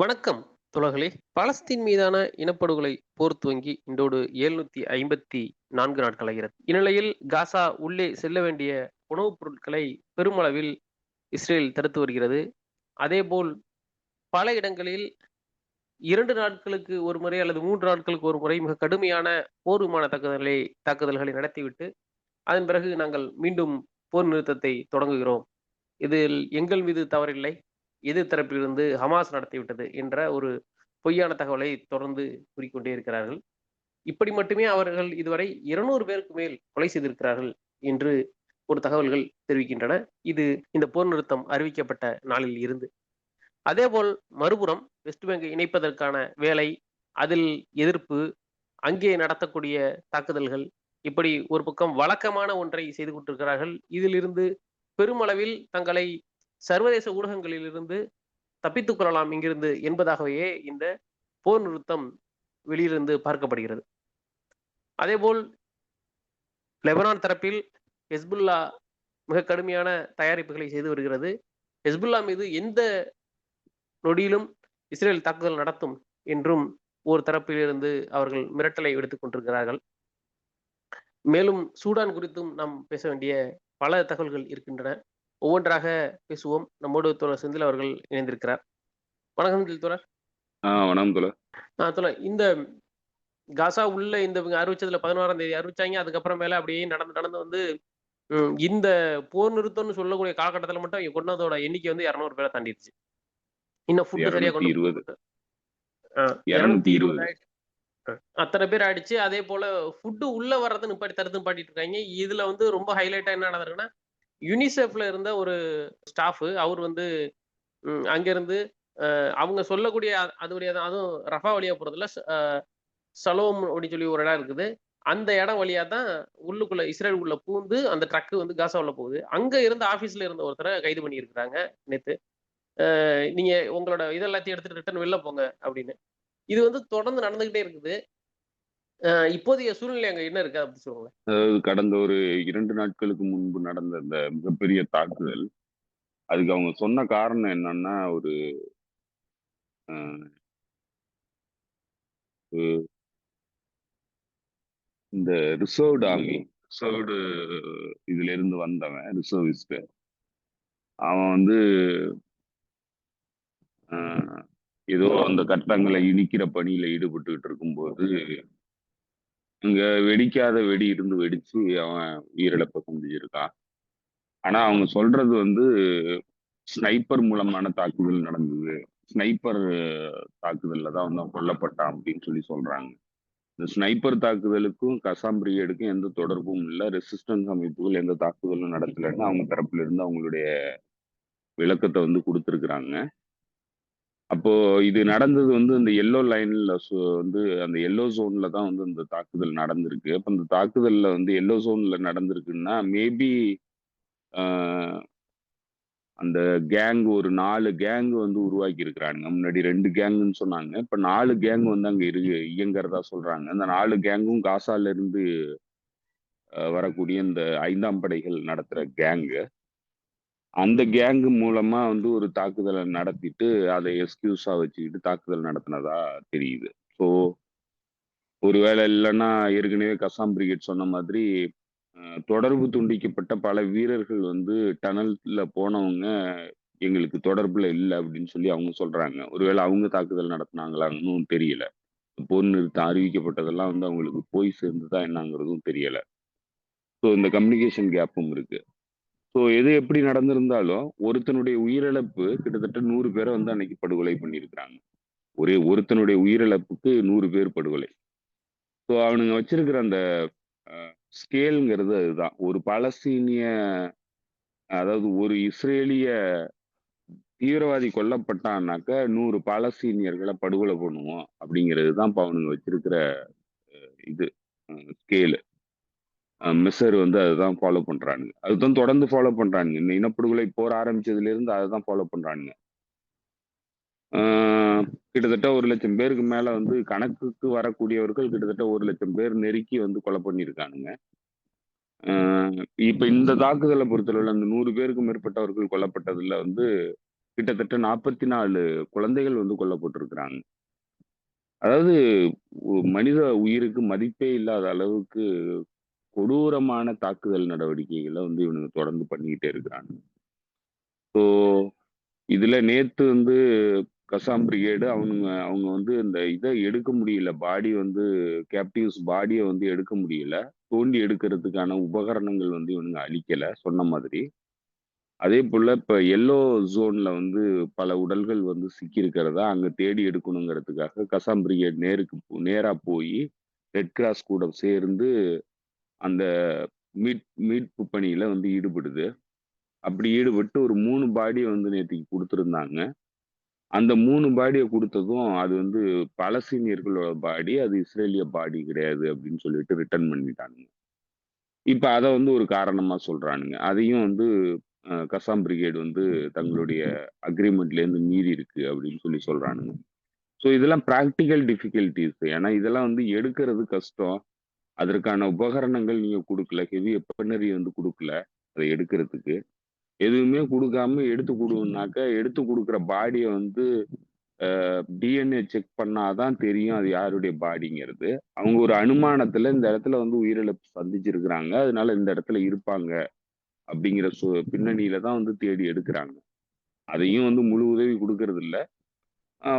வணக்கம் தோழர்களே. பாலஸ்தீன் மீதான இனப்படுகொலை போர் துவங்கி இன்றோடு 754 நாட்களாகிறது. இந்நிலையில் காசா உள்ளே செல்ல வேண்டிய உணவுப் பொருட்களை பெருமளவில் இஸ்ரேல் தடுத்து வருகிறது. அதேபோல் பல இடங்களில் 2 நாட்களுக்கு ஒரு முறை அல்லது 3 நாட்களுக்கு ஒரு முறை மிக கடுமையான போர் விமான தாக்குதல்களை நடத்திவிட்டு, அதன் பிறகு நாங்கள் மீண்டும் போர் நிறுத்தத்தை தொடங்குகிறோம். இதில் எங்கள் மீது தவறில்லை. எதிர் தரப்பிலிருந்து ஹமாஸ் நடத்திவிட்டது என்ற ஒரு பொய்யான தகவலை தொடர்ந்து கூறிக்கொண்டே இருக்கிறார்கள். இப்படி மட்டுமே அவர்கள் இதுவரை 200 பேருக்கு மேல் கொலை செய்திருக்கிறார்கள் என்று ஒரு தகவல்கள் தெரிவிக்கின்றன. இது இந்த போர் நிறுத்தம் அறிவிக்கப்பட்ட நாளில் இருந்து. அதேபோல் மறுபுறம் வெஸ்ட் பேங்கை இணைப்பதற்கான வேலை, அதில் எதிர்ப்பு, அங்கே நடத்தக்கூடிய தாக்குதல்கள், இப்படி ஒரு பக்கம் வழக்கமான ஒன்றை செய்து கொண்டிருக்கிறார்கள். இதிலிருந்து பெருமளவில் தங்களை சர்வதேச ஊடகங்களிலிருந்து தப்பித்துக் கொள்ளலாம் இங்கிருந்து என்பதாகவே இந்த போர் நிறுத்தம் வெளியிலிருந்து பார்க்கப்படுகிறது. அதேபோல் லெபனான் தரப்பில் ஹெஸ்புல்லா மிக கடுமையான தயாரிப்புகளை செய்து வருகிறது. ஹெஸ்புல்லா மீது எந்த நொடியிலும் இஸ்ரேல் தாக்குதல் நடத்தும் என்றும் ஒரு தரப்பிலிருந்து அவர்கள் மிரட்டலை விடுத்துக் கொண்டிருக்கிறார்கள். மேலும் சூடான் குறித்தும் நாம் பேச வேண்டிய பல தகவல்கள் இருக்கின்றன. ஒவ்வொன்றாக பேசுவோம். நம்மோடு தோழர் செந்தில் அவர்கள் இணைந்திருக்கிறார். வணக்கம் செந்தில் தோழர். வணக்கம் தோழர். தோழர், இந்த காசா உள்ள இந்த அறிவிச்சதுல 11ஆம் தேதி அறிவிச்சாங்க. அதுக்கப்புறம் மேல அப்படியே நடந்து நடந்து வந்து இந்த போர் நிறுத்தம்னு சொல்லக்கூடிய காலகட்டத்துல மட்டும் இங்க கொன்னதோட எண்ணிக்கை வந்து 200 பேர தாண்டிருச்சு. இன்னும் ஃபுட் சரியா கொண்டு 220 போகல. 220 220 ஆயிடுச்சு. அத்தனை பேர் ஆயிடுச்சு. அதே போல ஃபுட் உள்ள வர்றத தடுத்து நிப்பாட்டிட்டு இருக்காங்க. இதுல வந்து ரொம்ப ஹைலைட்டா என்ன நடந்திருக்குன்னா, யுனிசெஃப்ல இருந்த ஒரு ஸ்டாஃப் அவர் வந்து அங்கிருந்து அவங்க சொல்லக்கூடிய அதோடைய அதுவும் ரஃபா வழியா போறதுல சலோம் அப்படின்னு சொல்லி ஒரு இடம் இருக்குது. அந்த இடம் வழியா தான் உள்ளுக்குள்ள இஸ்ரேலுக்குள்ள பூந்து அந்த ட்ரக் வந்து காசாவுல போகுது. அங்க இருந்த ஆபீஸ்ல இருந்த ஒருத்தர கைது பண்ணியிருக்கிறாங்க நேத்து. நீங்க உங்களோட இதெல்லாத்தையும் எடுத்துட்டு ரிட்டர்ன் வெளில போங்க அப்படின்னு. இது வந்து தொடர்ந்து நடந்துகிட்டே இருக்குது. இப்போதைய சூழ்நிலை அங்க என்ன இருக்கு அப்படி சொல்லுங்களேன். அதாவது கடந்த ஒரு 2 நாட்களுக்கு முன்பு நடந்த அந்த மிகப்பெரிய தாக்குதல், அதுக்கு அவங்க சொன்ன காரணம் என்னன்னா, ஒரு அ இந்த ரிசர்வ்டு இதுல இருந்து வந்தவன் ரிசர்விஸ்ட். அவன் வந்து அ ஏதோ அந்த கட்டடங்களை இடிக்கிற பணியில ஈடுபட்டுக்கிட்டு இருக்கும்போது, அங்க வெடிக்காத வெடி இருந்து வெடிச்சு அவன் உயிரிழப்ப சந்திச்சிருக்கான். ஆனா அவங்க சொல்றது வந்து ஸ்னைப்பர் மூலமான தாக்குதல் நடந்தது. ஸ்னைப்பர் தாக்குதல்ல தான் வந்து அவன் கொல்லப்பட்டான் அப்படின்னு சொல்றாங்க. இந்த ஸ்னைப்பர் தாக்குதலுக்கும் கசாம் பிரிகேடுக்கும் எந்த தொடர்பும் இல்ல. ரெசிஸ்டன்ஸ் அமைப்புகள் எந்த தாக்குதலும் நடத்தலைன்னு அவங்க தரப்புல இருந்து அவங்களுடைய விளக்கத்தை வந்து குடுத்திருக்கிறாங்க. அப்போ இது நடந்தது வந்து அந்த எல்லோ லைன்ல வந்து அந்த எல்லோ ஜோன்ல தான் வந்து இந்த தாக்குதல் நடந்திருக்கு. அப்ப அந்த தாக்குதல்ல வந்து எல்லோ ஜோன்ல நடந்திருக்குன்னா, மேபி அ அந்த கேங் ஒரு 4 கேங் வந்து உருவாக்கி இருக்கிறானுங்க. முன்னாடி 2 கேங்குன்னு சொன்னாங்க. இப்ப 4 கேங் வந்து அங்க இயங்குறதா சொல்றாங்க. அந்த 4 கேங்கும் காசால இருந்து வரக்கூடிய இந்த 5ஆம் படைகள் நடத்துற கேங்கு. அந்த கேங் மூலமா வந்து ஒரு தாக்குதல நடத்திட்டு, அதை எக்ஸ்கியூஸா வச்சுக்கிட்டு தாக்குதல் நடத்தினதா தெரியுது. ஸோ, ஒருவேளை இல்லன்னா ஏற்கனவே கசாம் பிரிகேட் சொன்ன மாதிரி, தொடர்பு துண்டிக்கப்பட்ட பல வீரர்கள் வந்து டனல்ல போனவங்க எங்களுக்கு தொடர்புல இல்ல அப்படின்னு சொல்லி அவங்க சொல்றாங்க. ஒருவேளை அவங்க தாக்குதல் நடத்துனாங்களான்னும் தெரியல. போர் நிறுத்தம் அறிவிக்கப்பட்டதெல்லாம் வந்து அவங்களுக்கு போய் சேர்ந்துதா என்னங்கிறதும் தெரியல. ஸோ இந்த கம்யூனிகேஷன் கேப்பும் இருக்கு. ஸோ எது எப்படி நடந்திருந்தாலும், ஒருத்தனுடைய உயிரிழப்பு கிட்டத்தட்ட 100 பேர வந்து அன்னைக்கு படுகொலை பண்ணியிருக்கிறாங்க. ஒரே ஒருத்தனுடைய உயிரிழப்புக்கு 100 பேர் படுகொலை. ஸோ அவனுங்க வச்சிருக்கிற அந்த அ ஸ்கேல்ங்கிறது அதுதான். ஒரு பாலஸ்தீனிய அதாவது ஒரு இஸ்ரேலிய தீவிரவாதி கொல்லப்பட்டான்னாக்க 100 பாலஸ்தீனியர்கள படுகொலை பண்ணுவோம் அப்படிங்கிறது தான் இப்ப அவனுங்க வச்சிருக்கிற இது ஸ்கேலு. மெஷர் வந்து அதுதான் ஃபாலோ பண்றானுங்க. அதுதான் தொடர்ந்து ஃபாலோ பண்றானுங்க. இந்த இனப்படுகொலை போர் ஆரம்பிச்சதுலேருந்து அததான் ஃபாலோ பண்றானுங்க. ஆ கிட்டத்தட்ட 1,00,000 பேருக்கு மேல வந்து கணக்குக்கு வரக்கூடியவர்கள் கிட்டத்தட்ட 1,00,000 பேர் நெருக்கி வந்து கொலை பண்ணியிருக்கானுங்க. ஆ இப்ப இந்த தாக்குதல பொறுத்தளவுல அந்த 100 பேருக்கும் மேற்பட்டவர்கள் கொல்லப்பட்டதுல வந்து கிட்டத்தட்ட 44 குழந்தைகள் வந்து கொல்லப்பட்டிருக்கிறாங்க. அதாவது மனித உயிருக்கு மதிப்பே இல்லாத அளவுக்கு கொடூரமான தாக்குதல் நடவடிக்கைகள வந்து இவனுங்க தொடர்ந்து பண்ணிக்கிட்டே இருக்கிறானுங்க. ஸோ, இதுல நேத்து வந்து கசாம் பிரிகேடு அவங்க வந்து இந்த இத எடுக்க முடியல. பாடி வந்து கேப்டிவ்ஸ் பாடிய வந்து எடுக்க முடியல. தோண்டி எடுக்கிறதுக்கான உபகரணங்கள் வந்து இவனுங்க அளிக்கல, சொன்ன மாதிரி. அதேபோல இப்ப எல்லோ ஜோன்ல வந்து பல உடல்கள் வந்து சிக்கியிருக்கிறதா, அங்க தேடி எடுக்கணுங்கிறதுக்காக கசாம் பிரிகேட் நேரா போயி, ரெட் கிராஸ் கூட சேர்ந்து அந்த மீட்பு பணியில வந்து ஈடுபடுது. அப்படி ஈடுபட்டு ஒரு 3 பாடிய வந்து நேத்தைக்கு குடுத்திருந்தாங்க. அந்த 3 பாடிய குடுத்ததும், அது வந்து பாலஸ்தீனியர்களோட பாடி. அது இஸ்ரேலிய பாடி கிடையாது அப்படின்னு சொல்லிட்டு ரிட்டர்ன் பண்ணிட்டானுங்க. இப்ப அத வந்து ஒரு காரணமா சொல்றானுங்க. அதையும் வந்து கசாம் பிரிகேட் வந்து தங்களுடைய அக்ரீமெண்ட்லேருந்து மீறி இருக்கு அப்படின்னு சொல்லி சொல்றானுங்க. ஸோ இதெல்லாம் பிராக்டிகல் டிஃபிகல்டீஸ். ஏன்னா இதெல்லாம் வந்து எடுக்கிறது கஷ்டம். அதற்கான உபகரணங்கள் நீங்க குடுக்கல. ஹெவி வெப்பனரி வந்து குடுக்கல. அத எடுக்கிறதுக்கு. எதுவுமே குடுக்காம எடுத்து குடுன்னாக்க, எடுத்து குடுக்குற பாடிய வந்து டிஎன்ஏ செக் பண்ணா தான் தெரியும் அது யாருடைய பாடிங்கிறது. அவங்க ஒரு அனுமானத்துல இந்த இடத்துல வந்து உயிரிழப்பு சந்திச்சிருக்கிறாங்க. அதனால இந்த இடத்துல இருப்பாங்க அப்படிங்கிற பின்னணியில தான் வந்து தேடி எடுக்குறாங்க. அதையும் வந்து முழு உதவி குடுக்கறதில்ல.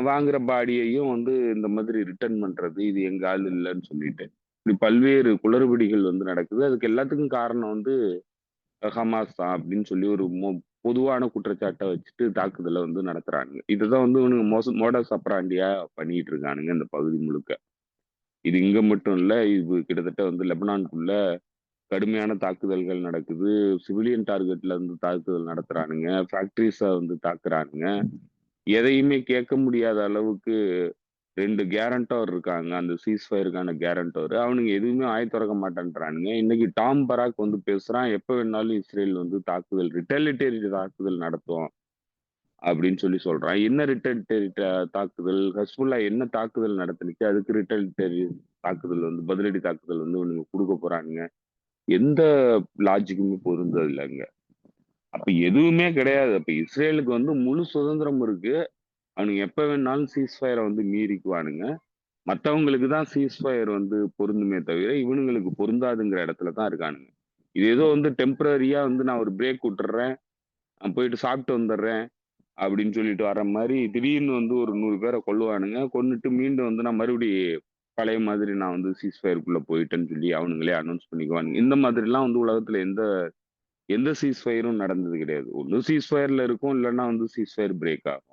வாங்குற பாடியையும் வந்து இந்த மாதிரி ரிட்டர்ன் பண்றது, இது எங்க ஆள் இல்லன்னு சொல்லிட்டு. இப்படி பல்வேறு குளறுபடிகள் வந்து நடக்குது. அதுக்கு எல்லாத்துக்கும் காரணம் வந்து ஹமாஸ் தான் அப்படின்னு சொல்லி ஒரு பொதுவான குற்றச்சாட்ட வச்சுட்டு தாக்குதல வந்து நடத்துறானுங்க. இதுதான் வந்து இவனுங்க மோடஸ் ஆப்பராண்டியா பண்ணிட்டு இருக்கானுங்க இந்த பகுதி முழுக்க. இது இங்க மட்டும் இல்ல. இது கிட்டத்தட்ட வந்து லெபனான்குள்ள கடுமையான தாக்குதல்கள் நடக்குது. சிவிலியன் டார்கெட்ல வந்து தாக்குதல் நடத்துறானுங்க. ஃபேக்டரிஸ வந்து தாக்குறானுங்க. எதையுமே கேட்க முடியாத அளவுக்கு 2 கேரண்டோர் இருக்காங்க. அந்த சீஸ்ஃபயருக்கான கேரண்டோர். அவனுங்க எதுவுமே வாய தொறக்க மாட்டேன்றானுங்க. இன்னைக்கு டாம் பராக் வந்து பேசுறான். எப்ப வேணாலும் இஸ்ரேல் வந்து தாக்குதல் ரிட்டாலிட்டரி தாக்குதல் நடத்தும் அப்படின்னு சொல்லி சொல்றான். என்ன ரிட்டாலிட்டரி தாக்குதல்? ஹஸ்புல்லா என்ன தாக்குதல் நடத்துனுச்சு? அதுக்கு ரிட்டாலிட்டரி தாக்குதல் வந்து பதிலடி தாக்குதல் வந்து இவனுங்க குடுக்க போறானுங்க. எந்த லாஜிக்குமே பொருந்தது இல்லங்க. அப்ப எதுவுமே கிடையாது. அப்ப இஸ்ரேலுக்கு வந்து முழு சுதந்திரம் இருக்கு. அவனுங்க எப்ப வேணாலும் சீஸ்ஃபயர வந்து மீறிக்குவானுங்க. மத்தவங்களுக்கு தான் சீஸ்ஃபயர் வந்து பொருந்துமே தவிர, இவனுங்களுக்கு பொருந்தாதுங்கிற இடத்துல தான் இருக்கானுங்க. இது ஏதோ வந்து டெம்பரரியா வந்து நான் ஒரு பிரேக் விட்டுர்றேன். நான் போயிட்டு சாப்பிட்டு வந்துடுறேன். அப்படின்னு சொல்லிட்டு வர்ற மாரி, திடீர்னு வந்து ஒரு 100 பேர கொல்லுவானுங்க. கொன்னுட்டு மீண்டும் வந்து நான் மறுபடி பழைய மாதிரி நான் வந்து சீஸ்ஃபயர்க்குள்ள போயிட்டேன்னு சொல்லி அவனுங்களே அனௌன்ஸ் பண்ணிக்குவானுங்க. இந்த மாதிரிலாம் வந்து உலகத்துல எந்த எந்த சீஸ்ஃபயரும் நடந்தது கிடையாது. ஒண்ணு சீஸ்ஃபயர்ல இருக்கும். இல்லன்னா வந்து சீஸ்ஃபயர் பிரேக் ஆகும்.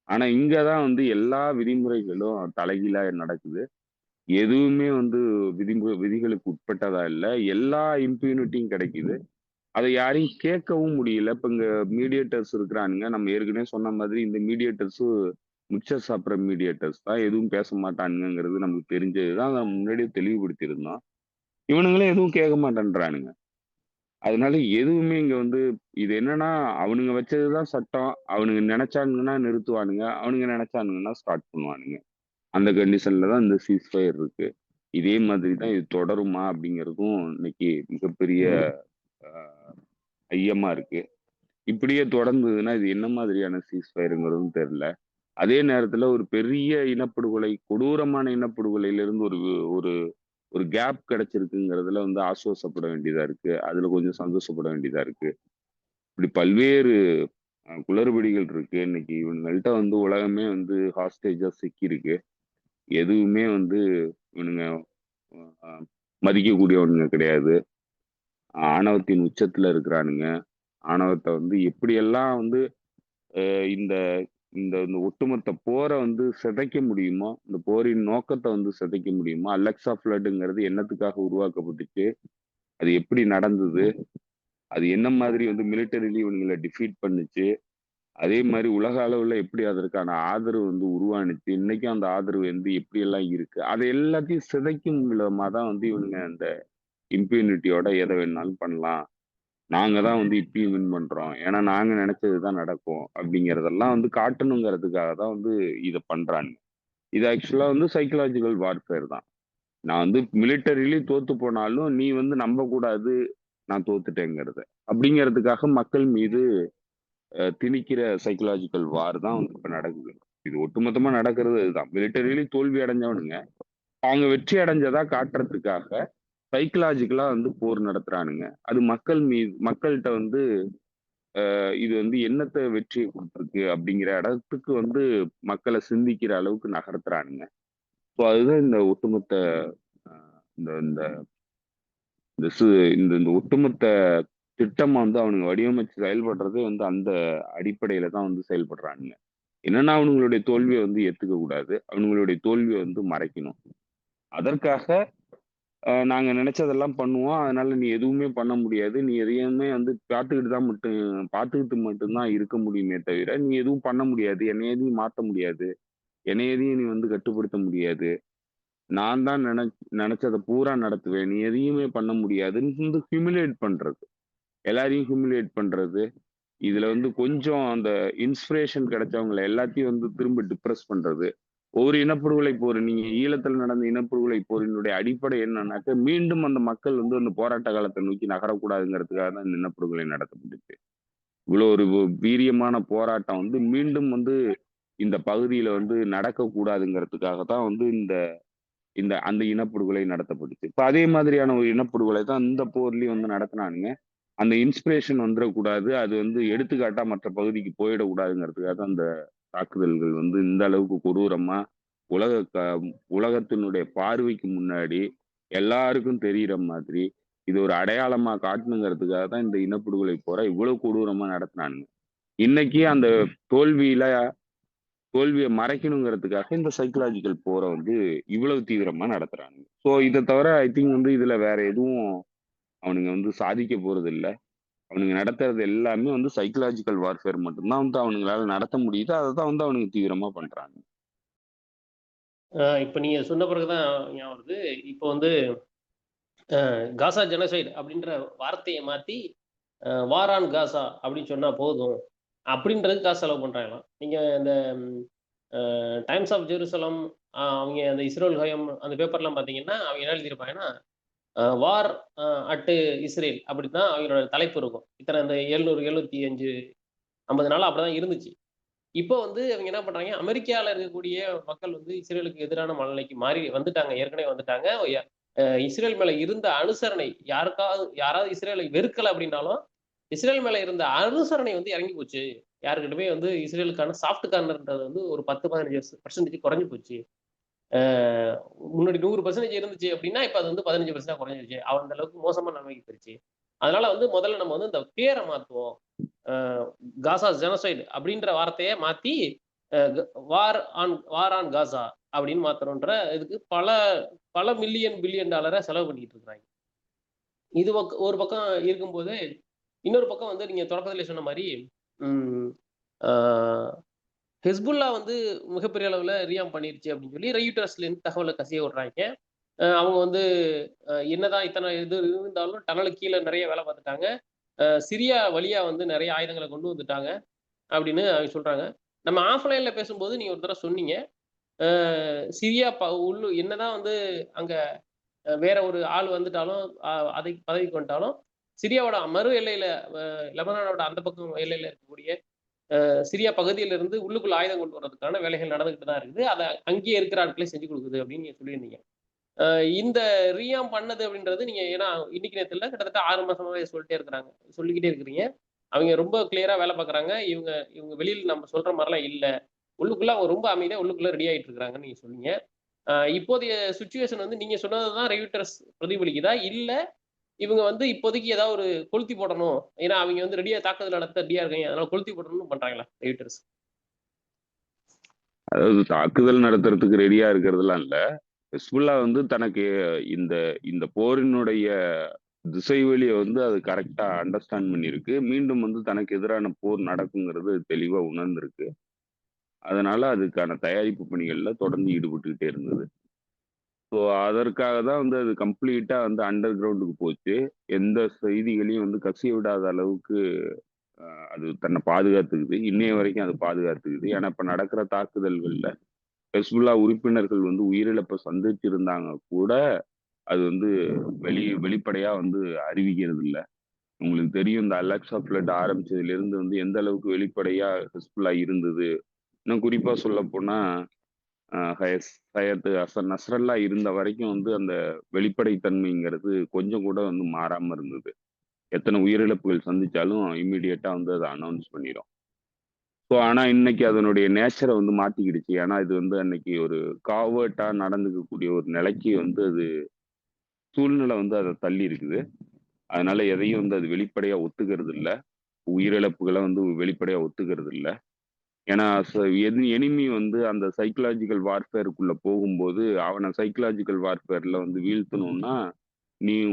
ஆனா இங்க தான் வந்து எல்லா விதிமுறைகளும் தலைகீழா நடக்குது. எதுவுமே வந்து விதிகளுக்கு உட்பட்டதா இல்ல. எல்லா இம்ப்யூனிட்டியும் கிடைக்குது. அத யாரையும் கேட்கவும் முடியல. இப்ப இங்க மீடியேட்டர்ஸ் இருக்கிறானுங்க. நம்ம ஏற்கனவே சொன்ன மாதிரி இந்த மீடியேட்டர்ஸும் மிக்சர் சாப்பிடுற மீடியேட்டர்ஸ் தான். எதுவும் பேச மாட்டானுங்கங்கிறது நமக்கு தெரிஞ்சது தான். அத முன்னாடியே தெளிவுபடுத்தியிருந்தோம். இவனுங்களே எதுவும் கேட்க மாட்டேன்றானுங்க. அதனால எதுவுமே இங்க வந்து இது என்னன்னா, அவனுங்க வச்சது தான் சட்டம். அவனுங்க நெனச்சானுங்கன்னா நிறுத்துவானுங்க. அவனுங்க நெனச்சானுங்கன்னா ஸ்டார்ட் பண்ணுவானுங்க. அந்த கண்டிஷன்ல தான் இந்த சீஸ்ஃபயர் இருக்கு. இதே மாதிரி தான் இது தொடருமா? அப்படிங்கிறதும் இன்னைக்கு மிகப்பெரிய அ ஐயமா இருக்கு. இப்படியே தொடர்ந்ததுன்னா, இது என்ன மாதிரியான சீஸ்ஃபயர்ங்கிறதும் தெரியல. அதே நேரத்துல ஒரு பெரிய இனப்படுகொலை, கொடூரமான இனப்படுகொலையிலிருந்து ஒரு ஒரு ஒரு கேப் கிடைச்சிருக்குங்கிறதுல வந்து ஆசுவாசப்பட வேண்டியதா இருக்கு. அதுல கொஞ்சம் சந்தோஷப்பட வேண்டியதா இருக்கு. இப்படி பல்வேறு குளறுபடிகள் இருக்கு. இன்னைக்கு இவனுங்கள்ட்ட வந்து உலகமே வந்து ஹாஸ்டேஜா சிக்கியிருக்கு. எதுவுமே வந்து இவனுங்க அ மதிக்கக்கூடியவனுங்க கிடையாது. ஆணவத்தின் உச்சத்துல இருக்கிறானுங்க. ஆணவத்த வந்து எப்படியெல்லாம் வந்து இந்த இந்த இந்த ஒட்டுமொத்த போர வந்து சிதைக்க முடியுமோ, இந்த போரின் நோக்கத்த வந்து சிதைக்க முடியுமோ, அலெக்ஸா ஃப்ளட்டுங்கிறது என்னத்துக்காக உருவாக்கப்பட்டுச்சு? அது எப்படி நடந்தது? அது என்ன மாதிரி வந்து மிலிட்டரிலி இவனுங்கள டிஃபீட் பண்ணுச்சு? அதே மாரி உலக அளவுல எப்படி அதற்கான ஆதரவு வந்து உருவானுச்சு? இன்னைக்கும் அந்த ஆதரவு வந்து எப்படியெல்லாம் இருக்கு? அத எல்லாத்தையும் சிதைக்கும் விதமா தான் வந்து இவனுங்க அந்த இம்ப்யூனிட்டியோட எத வேணாலும் பண்ணலாம். நாங்க தான் வந்து இப்பயும் வின் பண்றோம். ஏன்னா நாங்க நெனைச்சது தான் நடக்கும். அப்படிங்கிறதெல்லாம் வந்து காட்டணுங்கிறதுக்காக தான் வந்து இத பண்றானுங்க. இது ஆக்சுவலா வந்து சைக்காலஜிக்கல் வார்ஃபேர் தான். நான் வந்து மிலிட்டரிலி தோத்து போனாலும், நீ வந்து நம்பக்கூடாது நான் தோத்துட்டேங்கிறத. அப்படிங்கிறதுக்காக மக்கள் மீது திணிக்கிற சைக்கலாஜிக்கல் வார் தான் வந்து இப்ப நடக்குது. இது ஒட்டுமொத்தமா நடக்கிறது இதுதான். மிலிட்டரியில தோல்வி அடைஞ்சவனுங்க அவங்க வெற்றி அடைஞ்சதா காட்டுறதுக்காக சைக்கலாஜிக்கலா வந்து போர் நடத்துறானுங்க. அது மக்கள்கிட்ட வந்து இது வந்து என்னத்த வெற்றியை கொடுத்துருக்கு அப்படிங்கிற இடத்துக்கு வந்து மக்களை சிந்திக்கிற அளவுக்கு நகர்த்துறானுங்க. ஸோ அதுதான் இந்த ஒட்டுமொத்த இந்த இந்த இந்த இந்த இந்த ஒட்டுமொத்த திட்டம் வந்து அவனுங்க வடிவமைச்சு செயல்படுறதே வந்து அந்த அடிப்படையில தான் வந்து செயல்படுறானுங்க. என்னன்னா அவனுங்களுடைய தோல்வியை வந்து ஏத்துக்க கூடாது. அவனுங்களுடைய தோல்வியை வந்து மறைக்கணும். அதற்காக நாங்க நினைச்சதெல்லாம் பண்ணுவோம். அதனால நீ எதுவுமே பண்ண முடியாது. நீ எதையுமே வந்து பார்த்துக்கிட்டு மட்டும்தான் இருக்க முடியுமே தவிர, நீ எதுவும் பண்ண முடியாது. என்னைய எதையும் மாத்த முடியாது. என்னைய எதையும் நீ வந்து கட்டுப்படுத்த முடியாது. நான் தான் நினைச்சத பூரா நடத்துவேன். நீ எதையுமே பண்ண முடியாதுன்னு வந்து ஹியூமிலியேட் பண்றது. எல்லாரையும் ஹியூமிலியேட் பண்றது. இதுல வந்து கொஞ்சம் அந்த இன்ஸ்பிரேஷன் கிடைச்சவங்கள எல்லாத்தையும் வந்து திரும்ப டிப்ரஸ் பண்றது. ஒரு இனப்படுகொலை போர் நீங்க ஈழத்துல நடந்த இனப்படுகொலை போரினுடைய அடிப்படை என்னன்னாக்க, மீண்டும் அந்த மக்கள் வந்து அந்த போராட்ட காலத்தை நோக்கி நகரக்கூடாதுங்கிறதுக்காக தான் இந்த இனப்படுகொலை நடத்தப்பட்டுச்சு. இவ்வளவு ஒரு வீரியமான போராட்டம் வந்து மீண்டும் வந்து இந்த பகுதியில வந்து நடக்கக்கூடாதுங்கிறதுக்காக தான் வந்து இந்த இந்த அந்த இனப்படுகொலை நடத்தப்பட்டுச்சு. இப்ப அதே மாதிரியான ஒரு இனப்படுகொலை தான் இந்த போர்லயும் வந்து நடத்துனானுங்க. அந்த இன்ஸ்பிரேஷன் வந்துடக்கூடாது. அது வந்து எடுத்துக்காட்டா மற்ற பகுதிக்கு போயிடக்கூடாதுங்கிறதுக்காக தான் அந்த தாக்குதல்கள் வந்து இந்த அளவுக்கு கொடூரமா உலக க உலகத்தினுடைய பார்வைக்கு முன்னாடி எல்லாருக்கும் தெரியிற மாதிரி, இது ஒரு அடையாளமா காட்டணுங்கிறதுக்காக தான் இந்த இனப்படுகொலை போரை இவ்வளவு கொடூரமா நடத்துனானுங்க. இன்னைக்கு அந்த தோல்வியில தோல்விய மறைக்கணுங்கிறதுக்காக இந்த சைக்காலஜிக்கல் போர வந்து இவ்வளவு தீவிரமா நடத்துறானுங்க. ஸோ இத தவிர ஐ திங்க் வந்து இதுல வேற எதுவும் அவனுங்க வந்து சாதிக்க போறதில்ல. அவனுங்க நடத்துறது எல்லாமே வந்து சைக்காலஜிக்கல் வார்ஃபேர் மட்டும்தான் வந்து அவனுங்களால நடத்த முடியுது. அததான் வந்து அவனுங்க தீவிரமா பண்றாங்க. இப்ப நீங்க சொன்ன பிறகு தான் ஞாபகம் வருது. இப்போ வந்து காசா ஜெனோசைட் அப்படின்ற வார்த்தைய மாத்தி, வார் ஆன் காசா அப்படின்னு சொன்னா போதும். அப்படின்றதுக்கு காசு செலவு பண்றாங்களாம். நீங்க இந்த டைம்ஸ் ஆஃப் ஜெருசலம் அவங்க அந்த இஸ்ரேல் ஹயம் அந்த பேப்பர்லாம் பார்த்தீங்கன்னா, அவங்க என்ன எழுதியிருப்பாங்கன்னா, வார் அட் இஸ்ரேல் அப்படித்தான் அவங்களோட தலைப்பு இருக்கும். இத்தனை இந்த 700, 705, 50 நாளா அப்படிதான் இருந்துச்சு. இப்போ வந்து அவங்க என்ன பண்றாங்க, அமெரிக்கால இருக்கக்கூடிய மக்கள் வந்து இஸ்ரேலுக்கு எதிரான மனநிலைக்கு மாறி வந்துட்டாங்க. ஏற்கனவே வந்துட்டாங்க. இஸ்ரேல் மேல இருந்த அனுசரணை யாராவது இஸ்ரேலை வெறுக்கல அப்படின்னாலும், இஸ்ரேல் மேல இருந்த அனுசரணை வந்து இறங்கி போச்சு. யாருக்கிட்டயுமே வந்து இஸ்ரேலுக்கான சாஃப்ட் கார்னர்ன்றது வந்து ஒரு 10, 15% குறைஞ்சு போச்சு. அ முன்னாடி 100% இருந்துச்சு அப்படின்னா, இப்ப அது வந்து 15% குறைஞ்சிருச்சு. அந்த அளவுக்கு மோசமான நிலைமைக்கு போயிருச்சு. அதனால வந்து முதல்ல நம்ம வந்து இந்த பேர மாத்துவோம். அ காசா ஜெனோசைட் அப்படின்ற வார்த்தைய மாத்தி, அ க வார் ஆன் காசா அப்படின்னு மாத்தணுன்ற இதுக்கு பல பல மில்லியன், பில்லியன் டாலர செலவு பண்ணிட்டு இருக்காங்க. இது ஒரு பக்கம் இருக்கும்போது, இன்னொரு பக்கம் வந்து நீங்க தொடக்கத்திலே சொன்ன மாரி, ம் ஆ ஹெஸ்புல்லா வந்து மிகப்பெரிய அளவுல ரியாம் பண்ணிருச்சு அப்படின்னு சொல்லி ரெய்ட்டர்ஸ்லேருந்து தகவல கசிய விடுறாய்ங்க. அவங்க வந்து என்னதான் இத்தனை இது இருந்தாலும் டனலுக்கு கீழ நெறைய வேல பார்த்துட்டாங்க. சிரியா வழியா வந்து நெறைய ஆயுதங்கள கொண்டு வந்துட்டாங்க அப்படின்னு அவங்க சொல்றாங்க. நம்ம ஆஃப்லைன்ல பேசும்போது நீங்க ஒரு தடவ சொன்னீங்க. அ சிரியா என்னதான் வந்து அங்க வேற ஒரு ஆள் வந்துட்டாலும், அதை பதவிக்கு வந்துட்டாலும், சிரியாவோட மறு எல்லையில லெபனானோட அந்த பக்கம் எல்லையில இருக்கக்கூடிய சிரியா பகுதியிலிருந்து உள்ளுக்குள்ள ஆயுதம் கொண்டு வரதுக்கான வேலைகள் நடந்துகிட்டு தான் இருக்குது. அத அங்கேயே இருக்கிற ஆட்களே செஞ்சு குடுக்குது அப்படின்னு நீங்க சொல்லியிருந்தீங்க. அ இந்த ரீஆர்ம் பண்ணது அப்படின்றது நீங்க ஏன்னா இன்னைக்கு நேத்து இல்ல கிட்டத்தட்ட 6 மாசமாவே சொல்லிட்டே இருக்கிறாங்க. சொல்லிக்கிட்டே இருக்கிறீங்க. அவங்க ரொம்ப கிளியரா வேலை பார்க்குறாங்க. இவங்க இவங்க வெளியில நம்ம சொல்ற மாரிலாம் இல்ல. உள்ளுக்குள்ள அவங்க ரொம்ப அமைதியா உள்ளுக்குள்ள ரெடி ஆயிட்டு இருக்காங்கன்னு நீங்க சொன்னீங்க. இப்போதைய சிச்சுவேஷன் வந்து நீங்க சொன்னது தான் ரெய்ட்டர்ஸ் பிரதிபலிக்குதா? இல்ல இவங்க வந்து இப்போதைக்கு ஏதாவது ஒரு கொளுத்தி போடணும். ஏன்னா அவங்க வந்து ரெடியா தாக்குதல் நடத்த ரெடியா இருக்காங்க. அதனால கொளுத்தி போடணும்னு பண்றாங்களா ரெய்ட்டர்ஸ்? அதாவது தாக்குதல் நடத்துறதுக்கு ரெடியா இருக்கிறதுலாம் இல்ல. ஹிஸ்புல்லா வந்து தனக்கு இந்த இந்த போரினுடைய திசைவெளிய வந்து அது கரெக்ட்டா அண்டர்ஸ்டாண்ட் பண்ணியிருக்கு. மீண்டும் வந்து தனக்கு எதிரான போர் நடக்குங்கிறது தெளிவா உணர்ந்திருக்கு. அதனால அதுக்கான தயாரிப்பு பணிகள்ல தொடர்ந்து ஈடுபட்டுக்கிட்டே இருந்தது. ஸோ அதற்காக தான் வந்து அது கம்ப்ளீட்டா வந்து அண்டர் கிரவுண்டுக்கு போச்சு. எந்த செய்திகளையும் வந்து கசிய விடாத அளவுக்கு அது தன்னை பாதுகாத்துக்குது. இன்னைய வரைக்கும் அது பாதுகாத்துக்குது. ஏன்னா இப்ப நடக்கிற தாக்குதல்கள்ல ஹெஸ்புல்லா உறுப்பினர்கள் வந்து உயிரிழப்ப சந்திச்சிருந்தாங்க கூட, அது வந்து வெளிப்படையா வந்து அறிவிக்கிறது இல்ல. உங்களுக்கு தெரியும் இந்த அலெக்ஸா ஃப்ளட் ஆரம்பிச்சதுலேருந்து வந்து எந்த அளவுக்கு வெளிப்படையா ஹிஸ்புல்லா இருந்தது. இன்னும் குறிப்பா சொல்லப்போனா, ஹயத் ஹசன் நஸ்ரல்லா இருந்த வரைக்கும் வந்து அந்த வெளிப்படைத்தன்மைங்கிறது கொஞ்சம் கூட வந்து மாறாம இருந்தது. எத்தனை உயிரிழப்புகள் சந்திச்சாலும் இம்மீடியட்டா வந்து அத அனௌன்ஸ் பண்ணிரும். ஸோ ஆனா இன்னைக்கு அதனுடைய நேச்சர வந்து மாத்திக்கிடுச்சு. ஏன்னா இது வந்து அன்னைக்கு ஒரு காவர்ட்டா நடந்துக்கக்கூடிய ஒரு நிலைக்கு வந்து அது சூழ்நிலை வந்து அத தள்ளி இருக்குது. அதனால எதையும் வந்து அது வெளிப்படையா ஒத்துக்கிறது இல்ல. உயிரிழப்புகள வந்து வெளிப்படையா ஒத்துக்கிறது இல்ல. ஏன்னா எனிமி வந்து அந்த சைக்காலஜிக்கல் வார்ஃபேர்க்குள்ள போகும்போது, அவன சைக்காலஜிக்கல் வார்ஃபேர்ல வந்து வீழ்த்தணும்னா,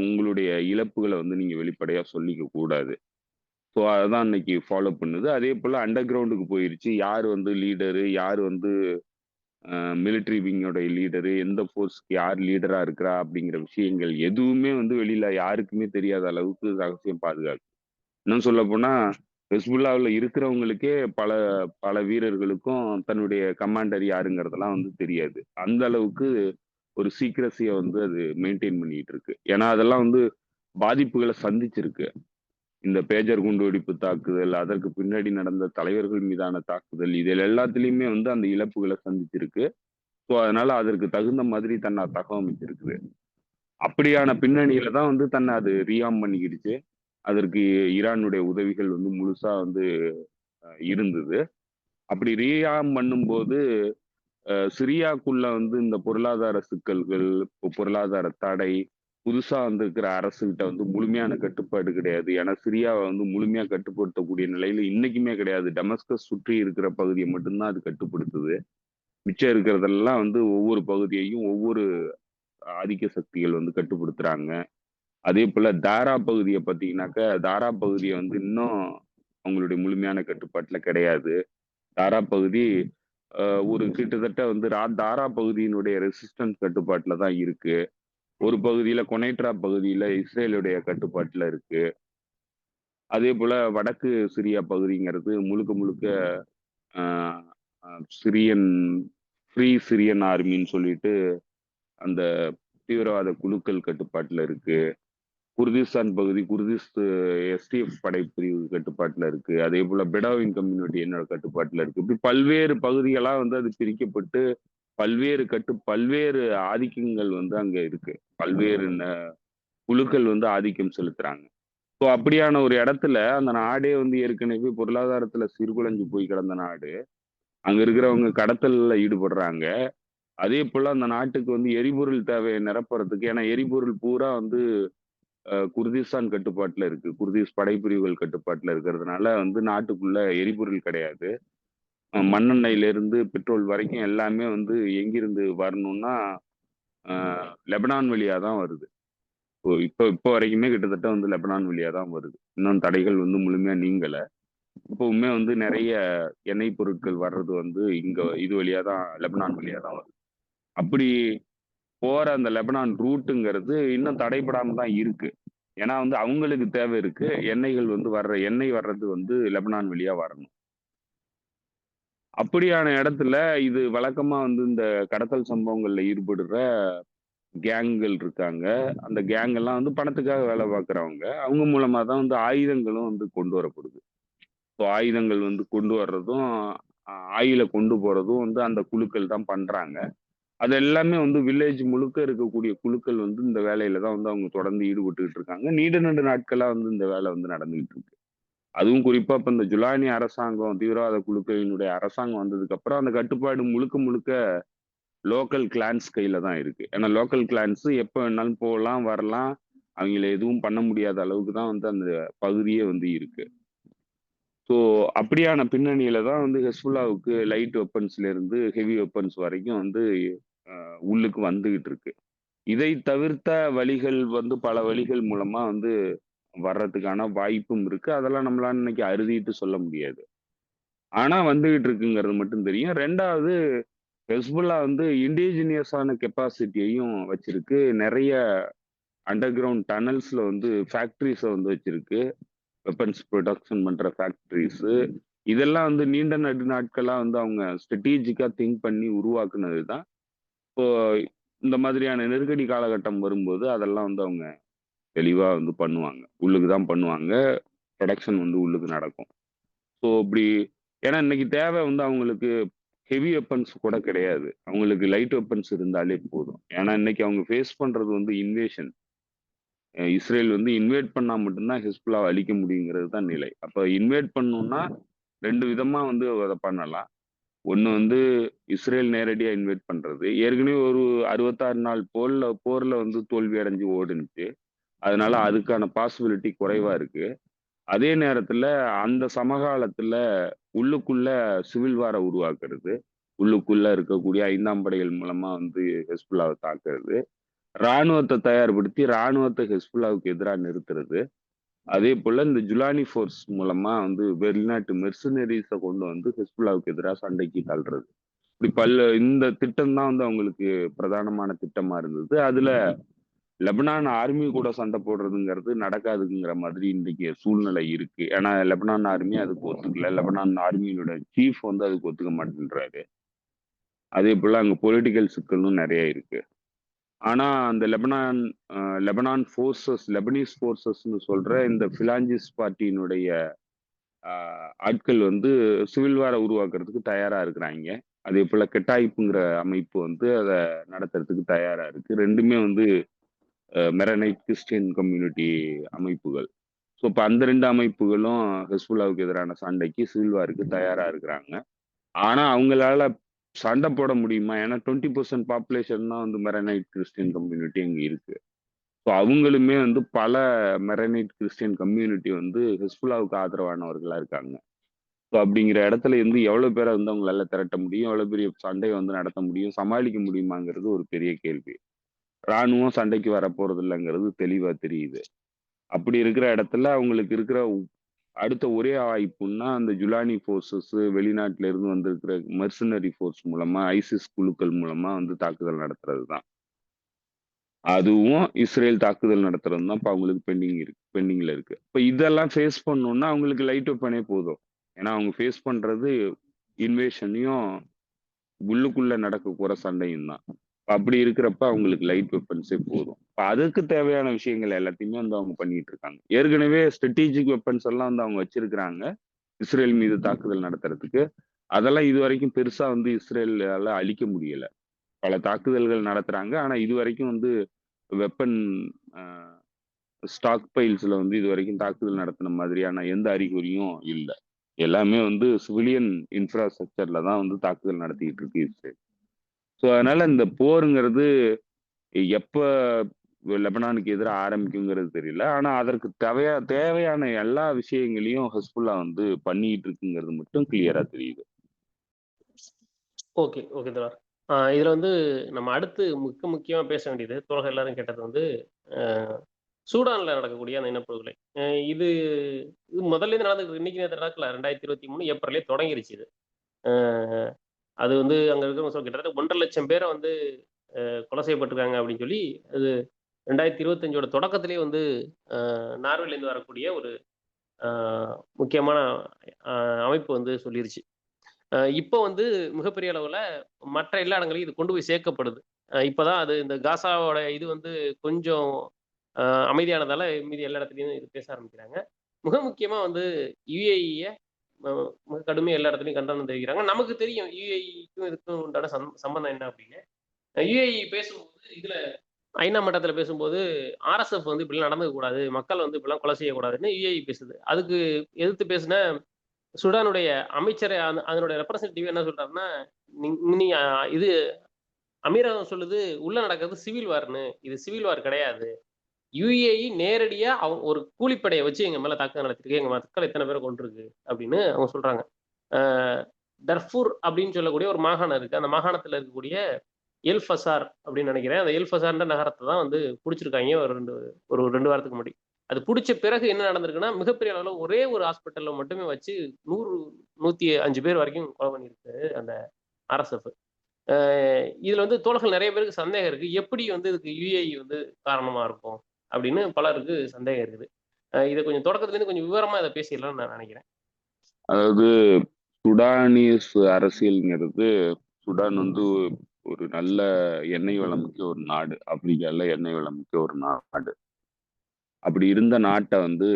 உங்களுடைய இழப்புகள வந்து நீங்க வெளிப்படையா சொல்லிக்க கூடாது. ஸோ அததான் இன்னைக்கு ஃபாலோ பண்ணுது. அதேபோல அண்டர் கிரவுண்டுக்கு போயிருச்சு. யார் வந்து லீடரு, யார் வந்து மிலிட்டரி விங்கோட லீடரு, எந்த ஃபோர்ஸ்க்கு யார் லீடரா இருக்கிறா அப்படிங்கிற விஷயங்கள் எதுவுமே வந்து வெளியில யாருக்குமே தெரியாத அளவுக்கு ரகசியம் பாதுகாப்பு. இன்னும் சொல்லப்போனா, ஹிஸ்புல்லாவுல இருக்கிறவங்களுக்கே பல பல வீரர்களுக்கும் தன்னுடைய கமாண்டர் யாருங்கிறதெல்லாம் வந்து தெரியாது. அந்த அளவுக்கு ஒரு சீக்ரஸிய வந்து அது மெயின்டெயின் பண்ணிட்டு இருக்கு. ஏன்னா, அதெல்லாம் வந்து பாதிப்புகள சந்திச்சிருக்கு. இந்த பேஜர் குண்டுவெடிப்பு தாக்குதல், அதற்கு பின்னாடி நடந்த தலைவர்கள் மீதான தாக்குதல், இதில் எல்லாத்துலயுமே வந்து அந்த இழப்புகள சந்திச்சிருக்கு. ஸோ, அதனால அதற்கு தகுந்த மாதிரி தன்னை தகவமைச்சிருக்குது. அப்படியான பின்னணியில தான் வந்து தன்னை அது ரீஆர்ம் பண்ணிக்கிடுச்சு. அதற்கு ஈரானுடைய உதவிகள் வந்து முழுசா வந்து இருந்தது. அப்படி ரீஆர்ம் பண்ணும்போது, சிரியாக்குள்ள வந்து இந்த பொருளாதார சிக்கல்கள், பொருளாதார தடை, புதுசா வந்திருக்கிற அரசுகிட்ட வந்து முழுமையான கட்டுப்பாடு கிடையாது. ஏன்னா சிரியாவ வந்து முழுமையா கட்டுப்படுத்தக்கூடிய நிலையில இன்னைக்குமே கிடையாது. டெமஸ்கஸ் சுற்றி இருக்கிற பகுதிய மட்டும் தான் அது கட்டுப்படுத்துது. மிச்சம் இருக்கிறதெல்லாம் வந்து ஒவ்வொரு பகுதியையும் ஒவ்வொரு ஆதிக்க சக்திகள் வந்து கட்டுப்படுத்துறாங்க. அதேபோல தாரா பகுதிய பார்த்தீங்கன்னாக்க, தாரா பகுதிய வந்து இன்னும் அவங்களுடைய முழுமையான கட்டுப்பாட்டுல கிடையாது. தாரா பகுதி அ ஒரு கிட்டத்தட்ட வந்து தாரா பகுதியினுடைய ரெசிஸ்டன்ஸ் கட்டுப்பாட்டுல தான் இருக்கு. ஒரு பகுதியில கொனேட்ரா பகுதியில இஸ்ரேலுடைய கட்டுப்பாட்டுல இருக்கு. அதேபோல வடக்கு சிரியா பகுதிங்கிறது முழுக்க முழுக்க அ அ சிரியன் சிரியன் ஆர்மின்னு சொல்லிட்டு அந்த தீவிரவாத குழுக்கள் கட்டுப்பாட்டுல இருக்கு. குர்திஸ்தான் பகுதி எஸ்டிஎஃப் படைப்பிரிவு கட்டுப்பாட்டுல இருக்கு. அதேபோல பெடாவின் கம்யூனிட்டி என்னோட கட்டுப்பாட்டுல இருக்கு. இப்படி பல்வேறு பகுதிகளா வந்து அது பிரிக்கப்பட்டு பல்வேறு ஆதிக்கங்கள் வந்து அங்க இருக்கு. பல்வேறு குழுக்கள் வந்து ஆதிக்கம் செலுத்துறாங்க. ஸோ அப்படியான ஒரு இடத்துல அந்த நாடே வந்து ஏற்கனவே பொருளாதாரத்துல சீர்குலைஞ்சு போய் கிடந்த நாடு. அங்க இருக்கிறவங்க கடத்தல்ல ஈடுபடுறாங்க. அதேபோல அந்த நாட்டுக்கு வந்து எரிபொருள் தேவைய நிரப்புறதுக்கு ஏன்னா எரிபொருள் பூரா வந்து குர்திஸ்தான் கட்டுப்பாட்டுல இருக்கு. குர்திஸ் படைப்பிரிவுகள் கட்டுப்பாட்டுல இருக்கிறதுனால வந்து நாட்டுக்குள்ள எரிபொருள் கிடையாது. மண்ணெண்ணெயில இருந்து பெட்ரோல் வரைக்கும் எல்லாமே வந்து எங்கிருந்து வரணும்னா, அ லெபனான் வழியா தான் வருது. இப்போ இப்போ வரைக்குமே கிட்டத்தட்ட வந்து லெபனான் வழியா தான் வருது. இன்னும் தடைகள் வந்து முழுமையா நீங்கல. இப்பவுமே வந்து நெறைய எண்ணெய் பொருட்கள் வர்றது வந்து இங்க இது வழியா தான் லெபனான் வழியா தான் வருது. அப்படி போற அந்த லெபனான் ரூட்டுங்கிறது இன்னும் தடைபடாம தான் இருக்கு. ஏன்னா வந்து அவங்களுக்கு தேவை இருக்கு. எண்ணெய் வர்றது வந்து லெபனான் வழியா வரணும். அப்படியான இடத்துல இது வழக்கமா வந்து இந்த கடத்தல் சம்பவங்கள்ல ஈடுபடுற கேங்குகள் இருக்காங்க. அந்த கேங் எல்லாம் வந்து பணத்துக்காக வேலை பார்க்குறவங்க. அவங்க மூலமா தான் வந்து ஆயுதங்களும் வந்து கொண்டு வரப்படுது. ஸோ ஆயுதங்கள் வந்து கொண்டு வர்றதும், ஆயில கொண்டு போறதும் வந்து அந்த குழுக்கள் தான் பண்றாங்க. அது எல்லாமே வந்து வில்லேஜ் முழுக்க இருக்கக்கூடிய குழுக்கள் வந்து இந்த வேலையில தான் வந்து அவங்க தொடர்ந்து ஈடுபட்டுக்கிட்டு இருக்காங்க. நீண்ட நெடு நாட்களா வந்து இந்த வேலை வந்து நடந்துகிட்டு இருக்கு. அதுவும் குறிப்பா இப்ப இந்த ஜுலானி அரசாங்கம், தீவிரவாத குழுக்களினுடைய அரசாங்கம் வந்ததுக்கு அப்புறம் அந்த கட்டுப்பாடு முழுக்க முழுக்க லோக்கல் கிளான்ஸ் கையில தான் இருக்கு. ஏன்னா லோக்கல் கிளான்ஸ் எப்ப வேணாலும் போலாம், வரலாம். அவங்கள எதுவும் பண்ண முடியாத அளவுக்கு தான் வந்து அந்த பகுதியே வந்து இருக்கு. ஸோ அப்படியான பின்னணியில தான் வந்து ஹெஸ்புல்லாவுக்கு லைட் வெப்பன்ஸ்ல இருந்து ஹெவி வெப்பன்ஸ் வரைக்கும் வந்து உள்ளுக்கு வந்துகிட்டு இருக்கு. இதை தவிர்த்த வழிகள் வந்து பல வழிகள் மூலமா வந்து வர்றதுக்கான வாய்ப்பும் இருக்கு. அதெல்லாம் நம்மளால இன்னைக்கு அறுதிட்டு சொல்ல முடியாது. ஆனா வந்துகிட்டு இருக்குங்கிறது மட்டும் தெரியும். 2வது ஹெஸ்புல்லா வந்து இண்டிஜினியஸான கெப்பாசிட்டியையும் வச்சிருக்கு. நெறைய அண்டர் கிரவுண்ட் டனல்ஸ்ல வந்து ஃபேக்டரிஸ வந்து வச்சிருக்கு. வெப்பன்ஸ் புரொடக்ஷன் பண்ற ஃபேக்டரிஸு. இதெல்லாம் வந்து நீண்ட நாட்களா வந்து அவங்க ஸ்ட்ராடஜிக்கா திங்க் பண்ணி உருவாக்குனது தான். இப்போ இந்த மாதிரியான நெருக்கடி காலகட்டம் வரும்போது அதெல்லாம் வந்து அவங்க தெளிவா வந்து பண்ணுவாங்க. உள்ளுக்கு தான் பண்ணுவாங்க. ப்ரொடக்ஷன் வந்து உள்ளுக்கு நடக்கும். ஸோ இப்படி ஏன்னா இன்னைக்கு தேவை வந்து அவங்களுக்கு ஹெவி வெப்பன்ஸ் கூட கிடையாது. அவங்களுக்கு லைட் வெப்பன்ஸ் இருந்தாலே போதும். ஏன்னா இன்னைக்கு அவங்க ஃபேஸ் பண்றது வந்து இன்வேஷன். இஸ்ரேல் வந்து இன்வேட் பண்ணா மட்டும்தான் ஹெஸ்புல்லாவை அழிக்க முடியுங்கிறது தான் நிலை. அப்ப இன்வேட் பண்ணணும்னா 2 விதமா வந்து அத பண்ணலாம். ஒண்ணு வந்து இஸ்ரேல் நேரடியா இன்வைட் பண்றது. ஏற்கனவே ஒரு 66 நாள் போர்ல வந்து தோல்வி அடைஞ்சு ஓடுனுச்சு. அதனால அதுக்கான பாசிபிலிட்டி குறைவா இருக்கு. அதே நேரத்துல அந்த சமகாலத்துல உள்ளுக்குள்ள சிவில் வார உருவாக்குறது. உள்ளுக்குள்ள இருக்கக்கூடிய 5ஆம் படைகள் மூலமா வந்து ஹெஸ்புல்லாவை தாக்குறது. ராணுவத்தை தயார்படுத்தி ராணுவத்தை ஹெஸ்புல்லாவுக்கு எதிரா நிறுத்துறது. அதே போல இந்த ஜுலானி ஃபோர்ஸ் மூலமா வந்து வெளிநாட்டு மெர்சனரிஸ கொண்டு வந்து ஹெஸ்புல்லாவுக்கு எதிரா சண்டைக்கு தள்ளுறது. இப்படி இந்த திட்டம் தான் வந்து அவங்களுக்கு பிரதானமான திட்டமா இருந்தது. அதுல லெபனான் ஆர்மி கூட சண்டை போடுறதுங்கிறது நடக்காதுங்கிற மாதிரி இன்றைக்கு சூழ்நிலை இருக்கு. ஏன்னா லெபனான் ஆர்மி அதுக்கு ஒத்துக்கல. லெபனான் ஆர்மியோட சீஃப் வந்து அதுக்கு ஒத்துக்க மாட்டேன்றாரு. அதே போல அங்க பொலிட்டிக்கல் சிக்கலும் நிறைய இருக்கு. ஆனா அந்த லெபனான் ஃபோர்ஸஸ் லெபனீஸ் ஃபோர்ஸஸ்ன்னு சொல்ற இந்த பிலாஞ்சிஸ் பார்ட்டியினுடைய ஆட்கள் வந்து சிவில் வார உருவாக்குறதுக்கு தயாரா இருக்கிறாங்க. அதே போல கெட்டாய்ப்புங்கிற அமைப்பு வந்து அதை நடத்துறதுக்கு தயாரா இருக்கு. ரெண்டுமே வந்து மெரனைட் கிறிஸ்டியன் கம்யூனிட்டி அமைப்புகள். ஸோ இப்போ அந்த 2 அமைப்புகளும் ஹெஸ்புல்லாவுக்கு எதிரான சண்டைக்கு சிவில் வாருக்கு தயாரா இருக்கிறாங்க. ஆனா அவங்களால சண்டை போட முடியுமா? ஏன்னா 20% பாப்புலேஷன் தான் வந்து மெரனைட் கிறிஸ்டியன் கம்யூனிட்டி அங்க இருக்கு. ஸோ அவங்களுமே வந்து பல மெரனைட் கிறிஸ்டியன் கம்யூனிட்டி வந்து ஹெஸ்புல்லாவுக்கு ஆதரவானவர்களா இருக்காங்க. ஸோ அப்படிங்கிற இடத்துல இருந்து எவ்வளவு பேரை வந்து அவங்களால திரட்ட முடியும்? எவ்வளவு பெரிய சண்டையை வந்து நடத்த முடியும்? சமாளிக்க முடியுமாங்கிறது ஒரு பெரிய கேள்வி. ராணுவம் சண்டைக்கு வர போறது இல்லைங்கிறது தெளிவா தெரியுது. அப்படி இருக்கிற இடத்துல அவங்களுக்கு இருக்கிற அடுத்த ஒரே வாய்ப்புன்னா அந்த ஜுலானி ஃபோர்ஸஸ் வெளிநாட்டுல இருந்து வந்திருக்கிற மெர்சனரி ஃபோர்ஸ் மூலமா ஐசிஸ் குழுக்கள் மூலமா வந்து தாக்குதல் நடத்துறது தான். அதுவும் இஸ்ரேல் தாக்குதல் நடத்துறது தான் இப்போ அவங்களுக்கு பெண்டிங்ல இருக்கு. இப்போ இதெல்லாம் ஃபேஸ் பண்ணணும்னா அவங்களுக்கு லைட் வெப்பனே போதும். ஏன்னா அவங்க ஃபேஸ் பண்றது இன்வேஷனையும் உள்ளுக்குள்ள நடக்க போற சண்டையும் தான். அப்படி இருக்கிறப்ப அவங்களுக்கு லைட் வெப்பன்ஸே போதும். அதுக்கு தேவையான விஷயங்கள் எல்லாத்தையுமே வந்து அவங்க பண்ணிட்டு இருக்காங்க. ஏற்கனவே ஸ்ட்ராட்டஜிக் வெப்பன்ஸ் எல்லாம் வந்து அவங்க வச்சிருக்கிறாங்க இஸ்ரேல் மீது தாக்குதல் நடத்துறதுக்கு. அதெல்லாம் இது வரைக்கும் பெருசா வந்து இஸ்ரேலால அழிக்க முடியல. பல தாக்குதல்கள் நடத்துறாங்க. ஆனா இது வரைக்கும் வந்து வெப்பன் ஸ்டாக் பைல்ஸ்ல வந்து இது வரைக்கும் தாக்குதல் நடத்தின மாதிரியான எந்த அறிகுறியும் இல்ல. எல்லாமே வந்து சிவிலியன் இன்ஃப்ராஸ்ட்ரக்சர்ல தான் வந்து தாக்குதல் நடத்திட்டு இருக்கு இஸ்ரேல். ஸோ அதனால இந்த போருங்கிறது எப்ப லெபனானுக்கு எதிராக ஆரம்பிக்குங்கிறது தெரியல. ஆனா அதற்கு தேவையான எல்லா விஷயங்களையும் ஹெஸ்புல்லா வந்து பண்ணிட்டு இருக்குங்கிறது மட்டும் கிளியரா தெரியுது. ஓகே, ஓகே தோழர். இதுல வந்து நம்ம அடுத்து முக்கியமா பேச வேண்டியது, தோழர்கள் எல்லாரும் கேட்டது வந்து சூடான்ல நடக்கக்கூடிய அந்த இனப்படுகொலை. இது இது முதல்லேருந்து நடந்துட்டு இன்னைக்கு நேத்து நடக்கல. 2023 ஏப்ரல்லே தொடங்கிருச்சு இது. அ அது வந்து அங்க இருக்கிறவங்க கிட்டத்தட்ட 1,50,000 பேரை வந்து கொலை செய்யப்பட்டிருக்காங்க அப்படின்னு சொல்லி, அது 2025ஓட தொடக்கத்திலேயே வந்து நார்வேலேருந்து வரக்கூடிய ஒரு அ முக்கியமான அ அமைப்பு வந்து சொல்லிருச்சு. இப்போ வந்து மிகப்பெரிய அளவுல மற்ற எல்லா இடங்களையும் இது கொண்டு போய் சேர்க்கப்படுது. இப்பதான் அது இந்த காசாவோட இது வந்து கொஞ்சம் அ அமைதியானதால மீதி எல்லா இடத்துலயும் இது பேச ஆரம்பிக்கிறாங்க. மிக முக்கியமா வந்து யுஏஇய அ மிக கடுமையா எல்லா இடத்துலயும் கண்டனம் தெரிவிக்கிறாங்க. நமக்கு தெரியும் யுஏஇக்கும் இதுக்கும் உண்டான சம்பந்தம் என்ன அப்படின்னு. யுஏஇ பேசும்போது இதுல ஐநா மட்டத்துல பேசும்போது ஆர்எஸ்எஃப் வந்து இப்படிலாம் நடந்துக்க கூடாது. மக்கள் வந்து இப்படிலாம் கொலை செய்யக்கூடாதுன்னு யுஏஇ பேசுது. அதுக்கு எதிர்த்து பேசின சுடானுடைய அமைச்சர் அதனுடைய ரெப்ரசன்டேட்டிவ் என்ன சொல்றாருன்னா, நீங்க இது அமீரகம் சொல்லுது உள்ள நடக்கிறது சிவில் வார்ன்னு. இது சிவில் வார் கிடையாது. யுஏஇ நேரடியா ஒரு கூலிப்படைய வச்சு எங்க மேல தாக்குதல் நடத்திருக்கு. எங்க மக்கள் இத்தனை பேரை கொன்றுருக்கு அப்படின்னு அவங்க சொல்றாங்க. அ டர்ஃபூர் அப்படின்னு சொல்லக்கூடிய ஒரு மாகாணம் இருக்கு. அந்த மாகாணத்துல இருக்கக்கூடிய எல் ஃபசார் அப்படின்னு நினைக்கிறேன். அந்த எல் ஃபசார்ன்ற நகரத்தை தான் வந்து புடிச்சிருக்காங்க ஒரு 2 வாரத்துக்கு முன்னாடி. அது புடிச்ச பிறகு என்ன நடந்திருக்குன்னா, மிகப்பெரிய அளவுல ஒரே ஒரு ஹாஸ்பிட்டல்ல மட்டுமே வச்சு 100, 105 பேர் வரைக்கும் கொலை பண்ணியிருக்கு அந்த ஆர்எஸ்எஃப். அ இதுல வந்து தோழர்கள் நெறைய பேருக்கு சந்தேகம் இருக்கு. எப்படி வந்து இதுக்கு யுஏஇ வந்து காரணமா இருக்கும்? அப்படின்னு பலருக்கு சந்தேகம் இருக்குது. இத கொஞ்சம் தொடக்கத்துலேருந்து கொஞ்சம் விவரமா இத பேசிடலாம்னு நான் நெனைக்கிறேன். அதாவது சுடானீஸ் அரசியல்ங்கிறது சுடான் வந்து ஒரு நல்ல எண்ணெய் வளம் மிக்க ஒரு நாடு. ஆப்பிரிக்கால எண்ணெய் வளம் மிக்க ஒரு நாடு. அப்படி இருந்த நாட்டை வந்து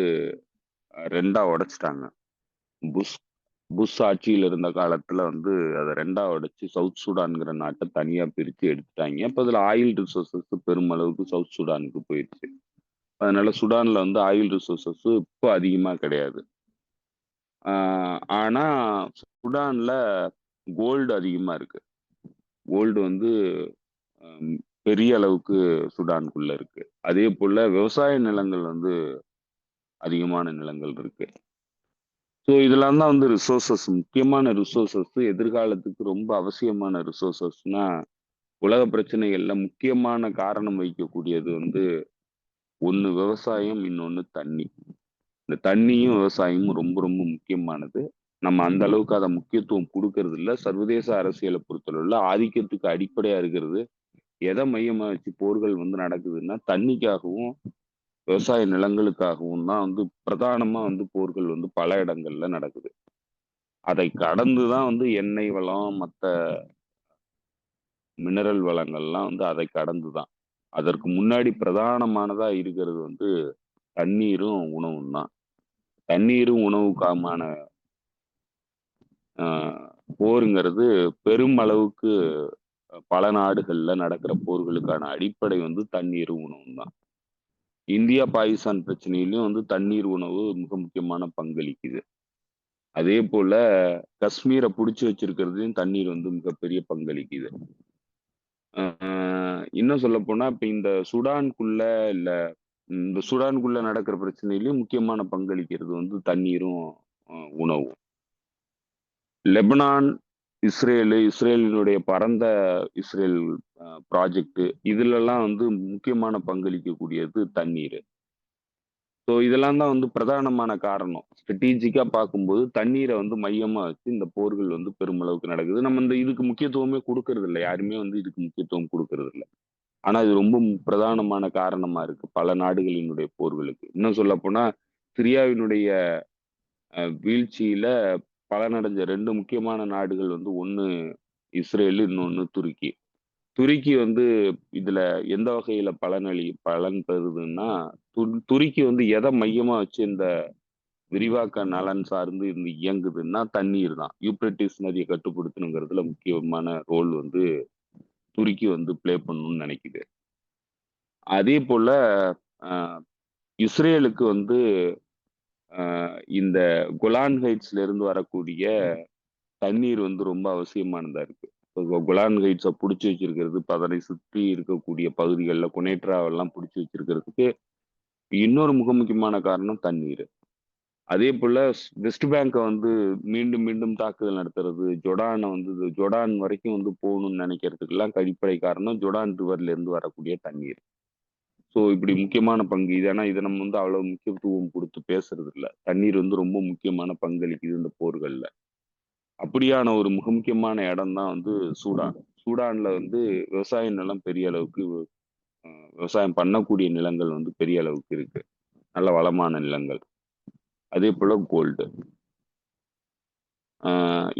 2ஆ உடைச்சிட்டாங்க. புஷ் புஷ் ஆட்சியில இருந்த காலத்துல வந்து அதை 2ஆ உடைச்சு சவுத் சூடான்ங்கிற நாட்டை தனியா பிரிச்சு எடுத்துட்டாங்க. அப்ப அதுல ஆயில் ரிசோர்சஸ் பெருமளவுக்கு சவுத் சூடானுக்கு போயிடுச்சு. அதனால சுடான்ல வந்து ஆயில் ரிசோர்சஸ் இப்போ அதிகமா கிடையாது. ஆனா சுடான்ல கோல்டு அதிகமா இருக்கு. கோல்டு வந்து அம், பெரிய அளவுக்கு சுடானுக்குள்ள இருக்கு. அதே போல விவசாய நிலங்கள் வந்து அதிகமான நிலங்கள் இருக்கு. ஸோ இதெல்லாம் தான் வந்து ரிசோர்சஸ், முக்கியமான ரிசோர்சஸ், எதிர்காலத்துக்கு ரொம்ப அவசியமான ரிசோர்சஸ்னா உலக பிரச்சனைகள்ல முக்கியமான காரணம் வைக்கக்கூடியது வந்து ஒண்ணு விவசாயம், இன்னொன்னு தண்ணி. இந்த தண்ணியும் விவசாயமும் ரொம்ப ரொம்ப முக்கியமானது. நம்ம அந்த அளவுக்கு அதை முக்கியத்துவம் கொடுக்கறது இல்ல. சர்வதேச அரசியலை பொறுத்தளவுல ஆதிக்கத்துக்கு அடிப்படையா இருக்கிறது எதை மையமா வச்சு போர்கள் வந்து நடக்குதுன்னா தண்ணிக்காகவும் விவசாய நிலங்களுக்காகவும் தான் வந்து பிரதானமா வந்து போர்கள் வந்து பல இடங்கள்ல நடக்குது. அதை கடந்து தான் வந்து எண்ணெய் வளம், மற்ற மினரல் வளங்கள்லாம் வந்து அதை கடந்து தான். அதற்கு முன்னாடி பிரதானமானதா இருக்கிறது வந்து தண்ணீரும் உணவும் தான். தண்ணீரும் உணவுக்கான ஆஹ், போருங்கிறது பெரும் அளவுக்கு பல நாடுகள்ல நடக்கிற போர்களுக்கான அடிப்படை வந்து தண்ணீரும் உணவும் தான். இந்தியா பாகிஸ்தான் பிரச்சனையிலும் வந்து தண்ணீர் உணவு மிக முக்கியமான பங்களிக்குது. அதே போல காஷ்மீரை புடிச்சு வச்சிருக்கிறதுலயும் தண்ணீர் வந்து மிகப்பெரிய பங்களிக்குது. இன்னும் சொல்ல போனா இப்ப இந்த சுடானுக்குள்ள இல்ல இந்த சுடானுக்குள்ள நடக்கிற பிரச்சனையிலயும் முக்கியமான பங்களிக்கிறது வந்து தண்ணீரும் உணவும். லெபனான், இஸ்ரேலினுடைய பரந்த இஸ்ரேல் ப்ராஜெக்ட் இதுலலாம் வந்து முக்கியமான பங்களிக்கக்கூடியது தண்ணீர். ஸோ இதெல்லாம் தான் வந்து பிரதானமான காரணம். ஸ்ட்ராட்டஜிக்கா பார்க்கும்போது தண்ணீரை வந்து மையமா வச்சு இந்த போர்கள் வந்து பெருமளவுக்கு நடக்குது. நம்ம இந்த இதுக்கு முக்கியத்துவமே கொடுக்கறது இல்லை. யாருமே வந்து இதுக்கு முக்கியத்துவம் கொடுக்கறது இல்லை. ஆனா இது ரொம்ப பிரதானமான காரணமா இருக்கு பல நாடுகளினுடைய போர்களுக்கு. இன்னும் சொல்ல போனா சிரியாவினுடைய வீழ்ச்சியில பலனடைஞ்ச 2 முக்கியமான நாடுகள் வந்து ஒண்ணு இஸ்ரேல், இன்னொன்னு துருக்கி. துருக்கி வந்து இதுல எந்த வகையில பலன் பெறுதுன்னா, துருக்கி வந்து எதை மையமா வச்சு இந்த விரிவாக்க நலன் சார்ந்து இருந்து இயங்குதுன்னா தண்ணீர் தான். யூப்ரட்டிஸ் நதியை கட்டுப்படுத்தணுங்கிறதுல முக்கியமான ரோல் வந்து துருக்கி வந்து ப்ளே பண்ணணும்னு நினைக்குது. அதே போல அஹ், இஸ்ரேலுக்கு வந்து இந்த கொலான் ஹைட்ஸ்ல இருந்து வரக்கூடிய தண்ணீர் வந்து ரொம்ப அவசியமானதா இருக்கு. இப்போ கொலான் ஹைட்ஸை பிடிச்சி வச்சிருக்கிறது, இப்ப அதனை சுற்றி இருக்கக்கூடிய பகுதிகளில் குனேட்ராவெல்லாம் பிடிச்சி வச்சிருக்கிறதுக்கு இன்னொரு மிக முக்கியமான காரணம் தண்ணீர். அதே போல வெஸ்ட் பேங்கை வந்து மீண்டும் மீண்டும் தாக்குதல் நடத்துறது, ஜொர்டானை வந்து ஜொர்டான் வரைக்கும் வந்து போகணும்னு நினைக்கிறதுக்கெல்லாம் அடிப்படை காரணம் ஜொர்டான் ரிவர்ல இருந்து வரக்கூடிய தண்ணீர். ஸோ இப்படி முக்கியமான பங்கு இது. ஆனா இதை நம்ம வந்து அவ்வளவு முக்கியத்துவம் கொடுத்து பேசுறது இல்ல. தண்ணீர் வந்து ரொம்ப முக்கியமான பங்களிக்குது இந்த போர்கள்ல. அப்படியான ஒரு மிக முக்கியமான இடம் தான் வந்து சூடான். சூடான்ல வந்து விவசாய நிலம் பெரிய அளவுக்கு விவசாயம் பண்ணக்கூடிய நிலங்கள் வந்து பெரிய அளவுக்கு இருக்கு. நல்ல வளமான நிலங்கள். அதே போல கோல்டு.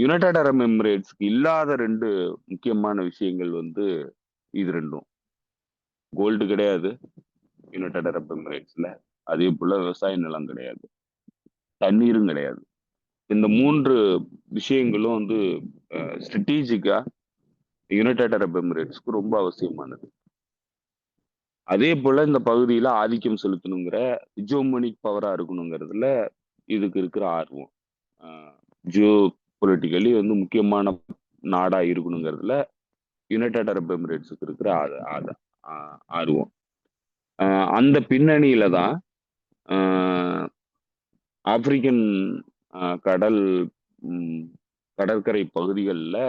யுனைடெட் அரப் எமிரேட்ஸ்க்கு இல்லாத 2 முக்கியமான விஷயங்கள் வந்து இது 2ம். கோல்டு கிடையாது யுனைடெட் அரப் எமிரேட்ஸ்ல. அதே போல விவசாய நிலம் கிடையாது. தண்ணீரும் கிடையாது. இந்த 3 விஷயங்களும் வந்து ஸ்ட்ராட்டஜிக்கா யுனைடெட் அரப் எமிரேட்ஸ்க்கு ரொம்ப அவசியமானது. அதே போல இந்த பகுதியில ஆதிக்கம் செலுத்தணுங்கிற ஹெஜோமோனிக் பவரா இருக்கணுங்கிறதுல இதுக்கு இருக்கிற ஆர்வம். ஜியோ பொலிட்டிக்கலி வந்து முக்கியமான நாடா இருக்கணுங்கிறதுல யுனைடெட் அரப் எமிரேட்ஸுக்கு இருக்கிற ஆர்வம். அந்த பின்னணியில தான் ஆப்பிரிக்கன் கடல் கடற்கரை பகுதிகளில்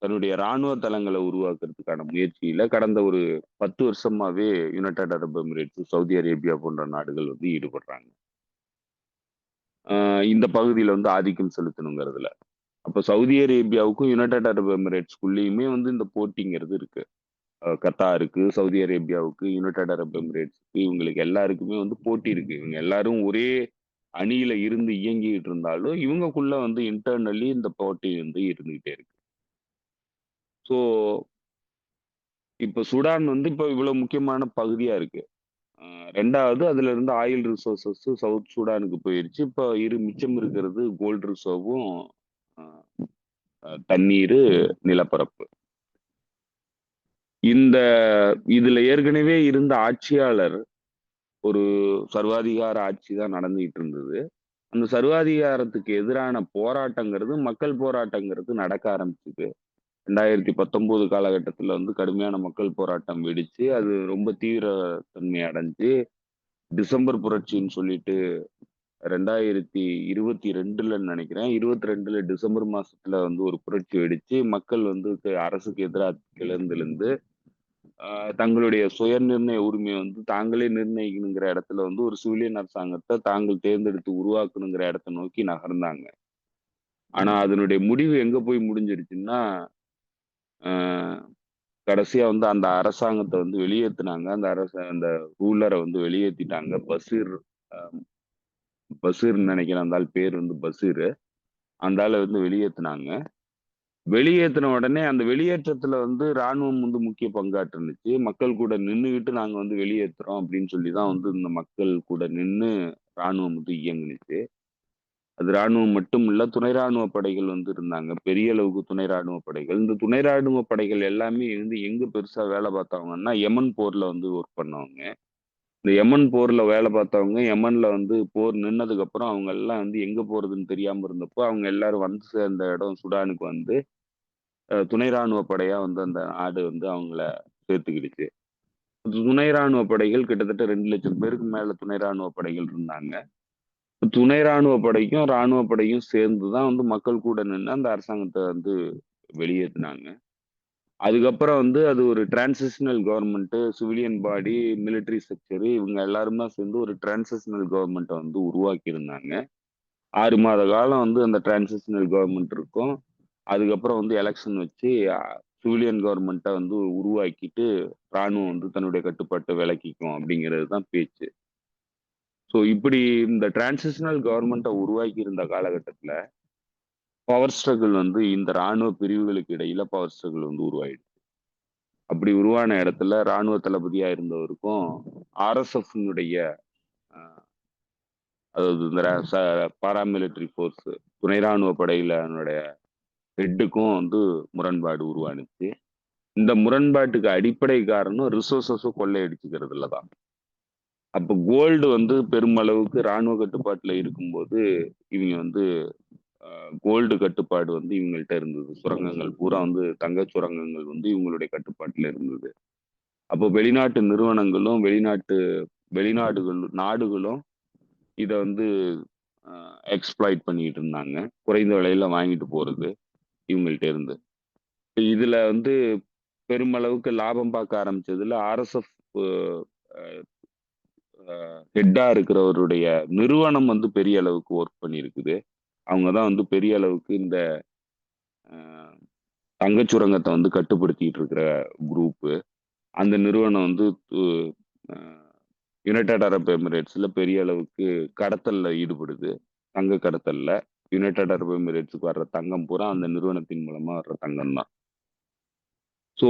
தன்னுடைய இராணுவ தளங்களை உருவாக்குறதுக்கான முயற்சியில கடந்த ஒரு 10 வருஷமாவே United Arab Emirates, Saudi Arabia போன்ற நாடுகள் வந்து ஈடுபடுறாங்க. இந்த பகுதியில வந்து ஆதிக்கம் செலுத்தணுங்கிறதுல. அப்ப சவுதி அரேபியாவுக்கும் யுனைடெட் அரப் எமிரேட்ஸ்குள்ளேயுமே வந்து இந்த போட்டிங்கிறது இருக்கு. கத்தாருக்கு, சவுதி அரேபியாவுக்கு, யுனைடெட் அரப் எமிரேட்ஸ்க்கு இவங்களுக்கு எல்லாருக்குமே வந்து போட்டி இருக்கு. இவங்க எல்லாரும் ஒரே அணியில இருந்து இயங்கிட்டு இருந்தாலும் இவங்கக்குள்ள வந்து இன்டர்னலி இந்த போட்டி வந்து இருந்துகிட்டே இருக்கு. ஸோ இப்ப சுடான் வந்து இப்ப இவ்வளவு முக்கியமான பகுதியா இருக்கு. 2வது அதுல இருந்து ஆயில் ரிசோர்ஸஸ் சவுத் சூடானுக்கு போயிருச்சு. இப்போ மிச்சம் இருக்கிறது கோல்ட் ரிசர்வும், அ தண்ணீரு, நிலப்பரப்பு. இதுல ஏற்கனவே இருந்த ஆட்சியாளர் ஒரு சர்வாதிகார ஆட்சி தான் நடந்துகிட்டு இருந்தது. அந்த சர்வாதிகாரத்துக்கு எதிரான போராட்டங்கிறது, மக்கள் போராட்டங்கிறது நடக்க ஆரம்பிச்சது. 2019 காலகட்டத்துல வந்து கடுமையான மக்கள் போராட்டம் வெடிச்சு, அது ரொம்ப தீவிர தன்மை அடைஞ்சு, டிசம்பர் புரட்சின்னு சொல்லிட்டு 2022ல நினைக்கிறேன். 22ல டிசம்பர் மாசத்துல வந்து ஒரு புரட்சி வெடிச்சு, மக்கள் வந்து அரசுக்கு எதிரா கிளர்ந்தெழுந்து, அ தங்களுடைய சுய நிர்ணய உரிமைய வந்து தாங்களே நிர்ணயிக்கணுங்கிற இடத்துல வந்து ஒரு சிவிலியன் அரசாங்கத்த தாங்கள் தேர்ந்தெடுத்து உருவாக்கணுங்கிற இடத்த நோக்கி நகர்ந்தாங்க. ஆனா அதனுடைய முடிவு எங்க போய் முடிஞ்சிருச்சுன்னா, அ கடைசியா வந்து அந்த அரசாங்கத்த வந்து வெளியேத்துனாங்க. அந்த ரூலர வந்து வெளியேத்திட்டாங்க. அ பஷீர்ன்னு நெனைக்கிறேன். அந்த ஆள் பேர் வந்து பஷீரு. அந்த ஆள வந்து வெளியேத்துனாங்க. வெளியேத்துன உடனே அந்த வெளியேற்றத்துல வந்து ராணுவம் வந்து முக்கிய பங்காற்றுனுச்சு. மக்கள் கூட நின்னுகிட்டு நாங்க வந்து வெளியேத்துறோம் அப்படின்னு சொல்லி தான் வந்து இந்த மக்கள் கூட நின்னு ராணுவம் வந்து இயங்குனுச்சு. அது ராணுவம் மட்டும் இல்ல, துணை ராணுவ படைகள் வந்து இருந்தாங்க. பெரிய அளவுக்கு துணை ராணுவ படைகள். இந்த துணை ராணுவ படைகள் எல்லாமே வந்து எங்க பெருசா வேலை பார்த்தவங்கன்னா, யமன் போர்ல வந்து ஒர்க் பண்ணவங்க. இந்த யமன் போர்ல வேலை பார்த்தவங்க, யமன்ல வந்து போர் நின்னதுக்கு அப்புறம் அவங்க எல்லாம் வந்து எங்க போறதுன்னு தெரியாம இருந்தப்போ, அவங்க எல்லாரும் வந்து சேர்ந்த இடம் சுடானுக்கு வந்து, துணை ராணுவ படையா வந்து அந்த நாடு வந்து அவங்கள சேர்த்துக்கிடுச்சு. துணை ராணுவ படைகள் கிட்டத்தட்ட 2,00,000 பேருக்கு மேல துணை ராணுவ படைகள் இருந்தாங்க. துணை ராணுவ படைக்கும், ராணுவ படையும் சேர்ந்து தான் வந்து மக்கள் கூட நின்னு அந்த அரசாங்கத்த வந்து வெளியேத்துனாங்க. அதுக்கப்புறம் வந்து அது ஒரு டிரான்சிஷனல் கவர்ன்மெண்ட், சிவிலியன் பாடி, மிலிட்டரி ஸ்ட்ரக்சர் இவங்க எல்லாருமா சேர்ந்து ஒரு டிரான்சிஷனல் கவர்ன்மெண்ட்ட வந்து உருவாக்கியிருந்தாங்க. 6 மாத காலம் வந்து அந்த டிரான்சிஷனல் கவர்ன்மெண்ட் இருக்கும். அதுக்கப்புறம் வந்து எலக்ஷன் வச்சு சிவிலியன் கவர்ன்மெண்ட்ட வந்து உருவாக்கிட்டு, ராணுவம் வந்து தன்னுடைய கட்டுப்பாட்ட விலக்கிக்கும் அப்படிங்கிறது தான் பேச்சு. இப்படி இந்த டிரான்சிஷனல் கவர்ன்மெண்ட்ட உருவாக்கி இருந்த காலகட்டத்தில, பவர் ஸ்ட்ரகிள் வந்து இந்த ராணுவ பிரிவுகளுக்கு இடையில பவர் ஸ்ட்ரகிள் வந்து உருவாயிடுச்சு. அப்படி உருவான இடத்துல ராணுவ தளபதியா இருந்தவருக்கும், ஆர்எஸ்எஃப்னுடைய அ அதாவது இந்த பாராமிலிட்டரி ஃபோர்ஸ் துணை ராணுவ படையிலனுடைய ஹெட்டுக்கும் வந்து முரண்பாடு உருவானுச்சு. இந்த முரண்பாட்டுக்கு அடிப்படை காரணம் ரிசோர்ஸஸ கொள்ளையடிச்சுக்கிறதுல தான். அப்ப கோல்டு வந்து பெருமளவுக்கு ராணுவ கட்டுப்பாட்டுல இருக்கும்போது, இவங்க வந்து கோல்டு கட்டுப்பாடு வந்து இவங்கள்ட்ட இருந்தது. சுரங்கங்கள் பூரா வந்து தங்கச் சுரங்கங்கள் வந்து இவங்களுடைய கட்டுப்பாட்டுல இருந்தது. அப்போ வெளிநாட்டு நிறுவனங்களும், நாடுகளும் இத வந்து அ எக்ஸ்ப்ளாய்ட் பண்ணிட்டு இருந்தாங்க. குறைந்த விலையில வாங்கிட்டு போறது இவங்கள்ட்ட இருந்து. இதுல வந்து பெருமளவுக்கு லாபம் பார்க்க ஆரம்பிச்சதுல ஆர்எஸ்எஃப் அ ஹெட்டா இருக்கிறவருடைய நிறுவனம் வந்து பெரிய அளவுக்கு ஒர்க் பண்ணியிருக்குது. அவங்க தான் வந்து பெரிய அளவுக்கு இந்த அ தங்கச் சுரங்கத்த வந்து கட்டுப்படுத்திட்டு இருக்கிற குரூப்பு. அந்த நிறுவனம் வந்து து அ யுனைட்டட் அரப் எமிரேட்ஸ்ல பெரிய அளவுக்கு கடத்தல்ல ஈடுபடுது. தங்க கடத்தல்ல. யுனைட்டட் அரப் எமிரேட்ஸ்க்கு வர்ற தங்கம் பூரா அந்த நிறுவனத்தின் மூலமா வர்ற தங்கம் தான். ஸோ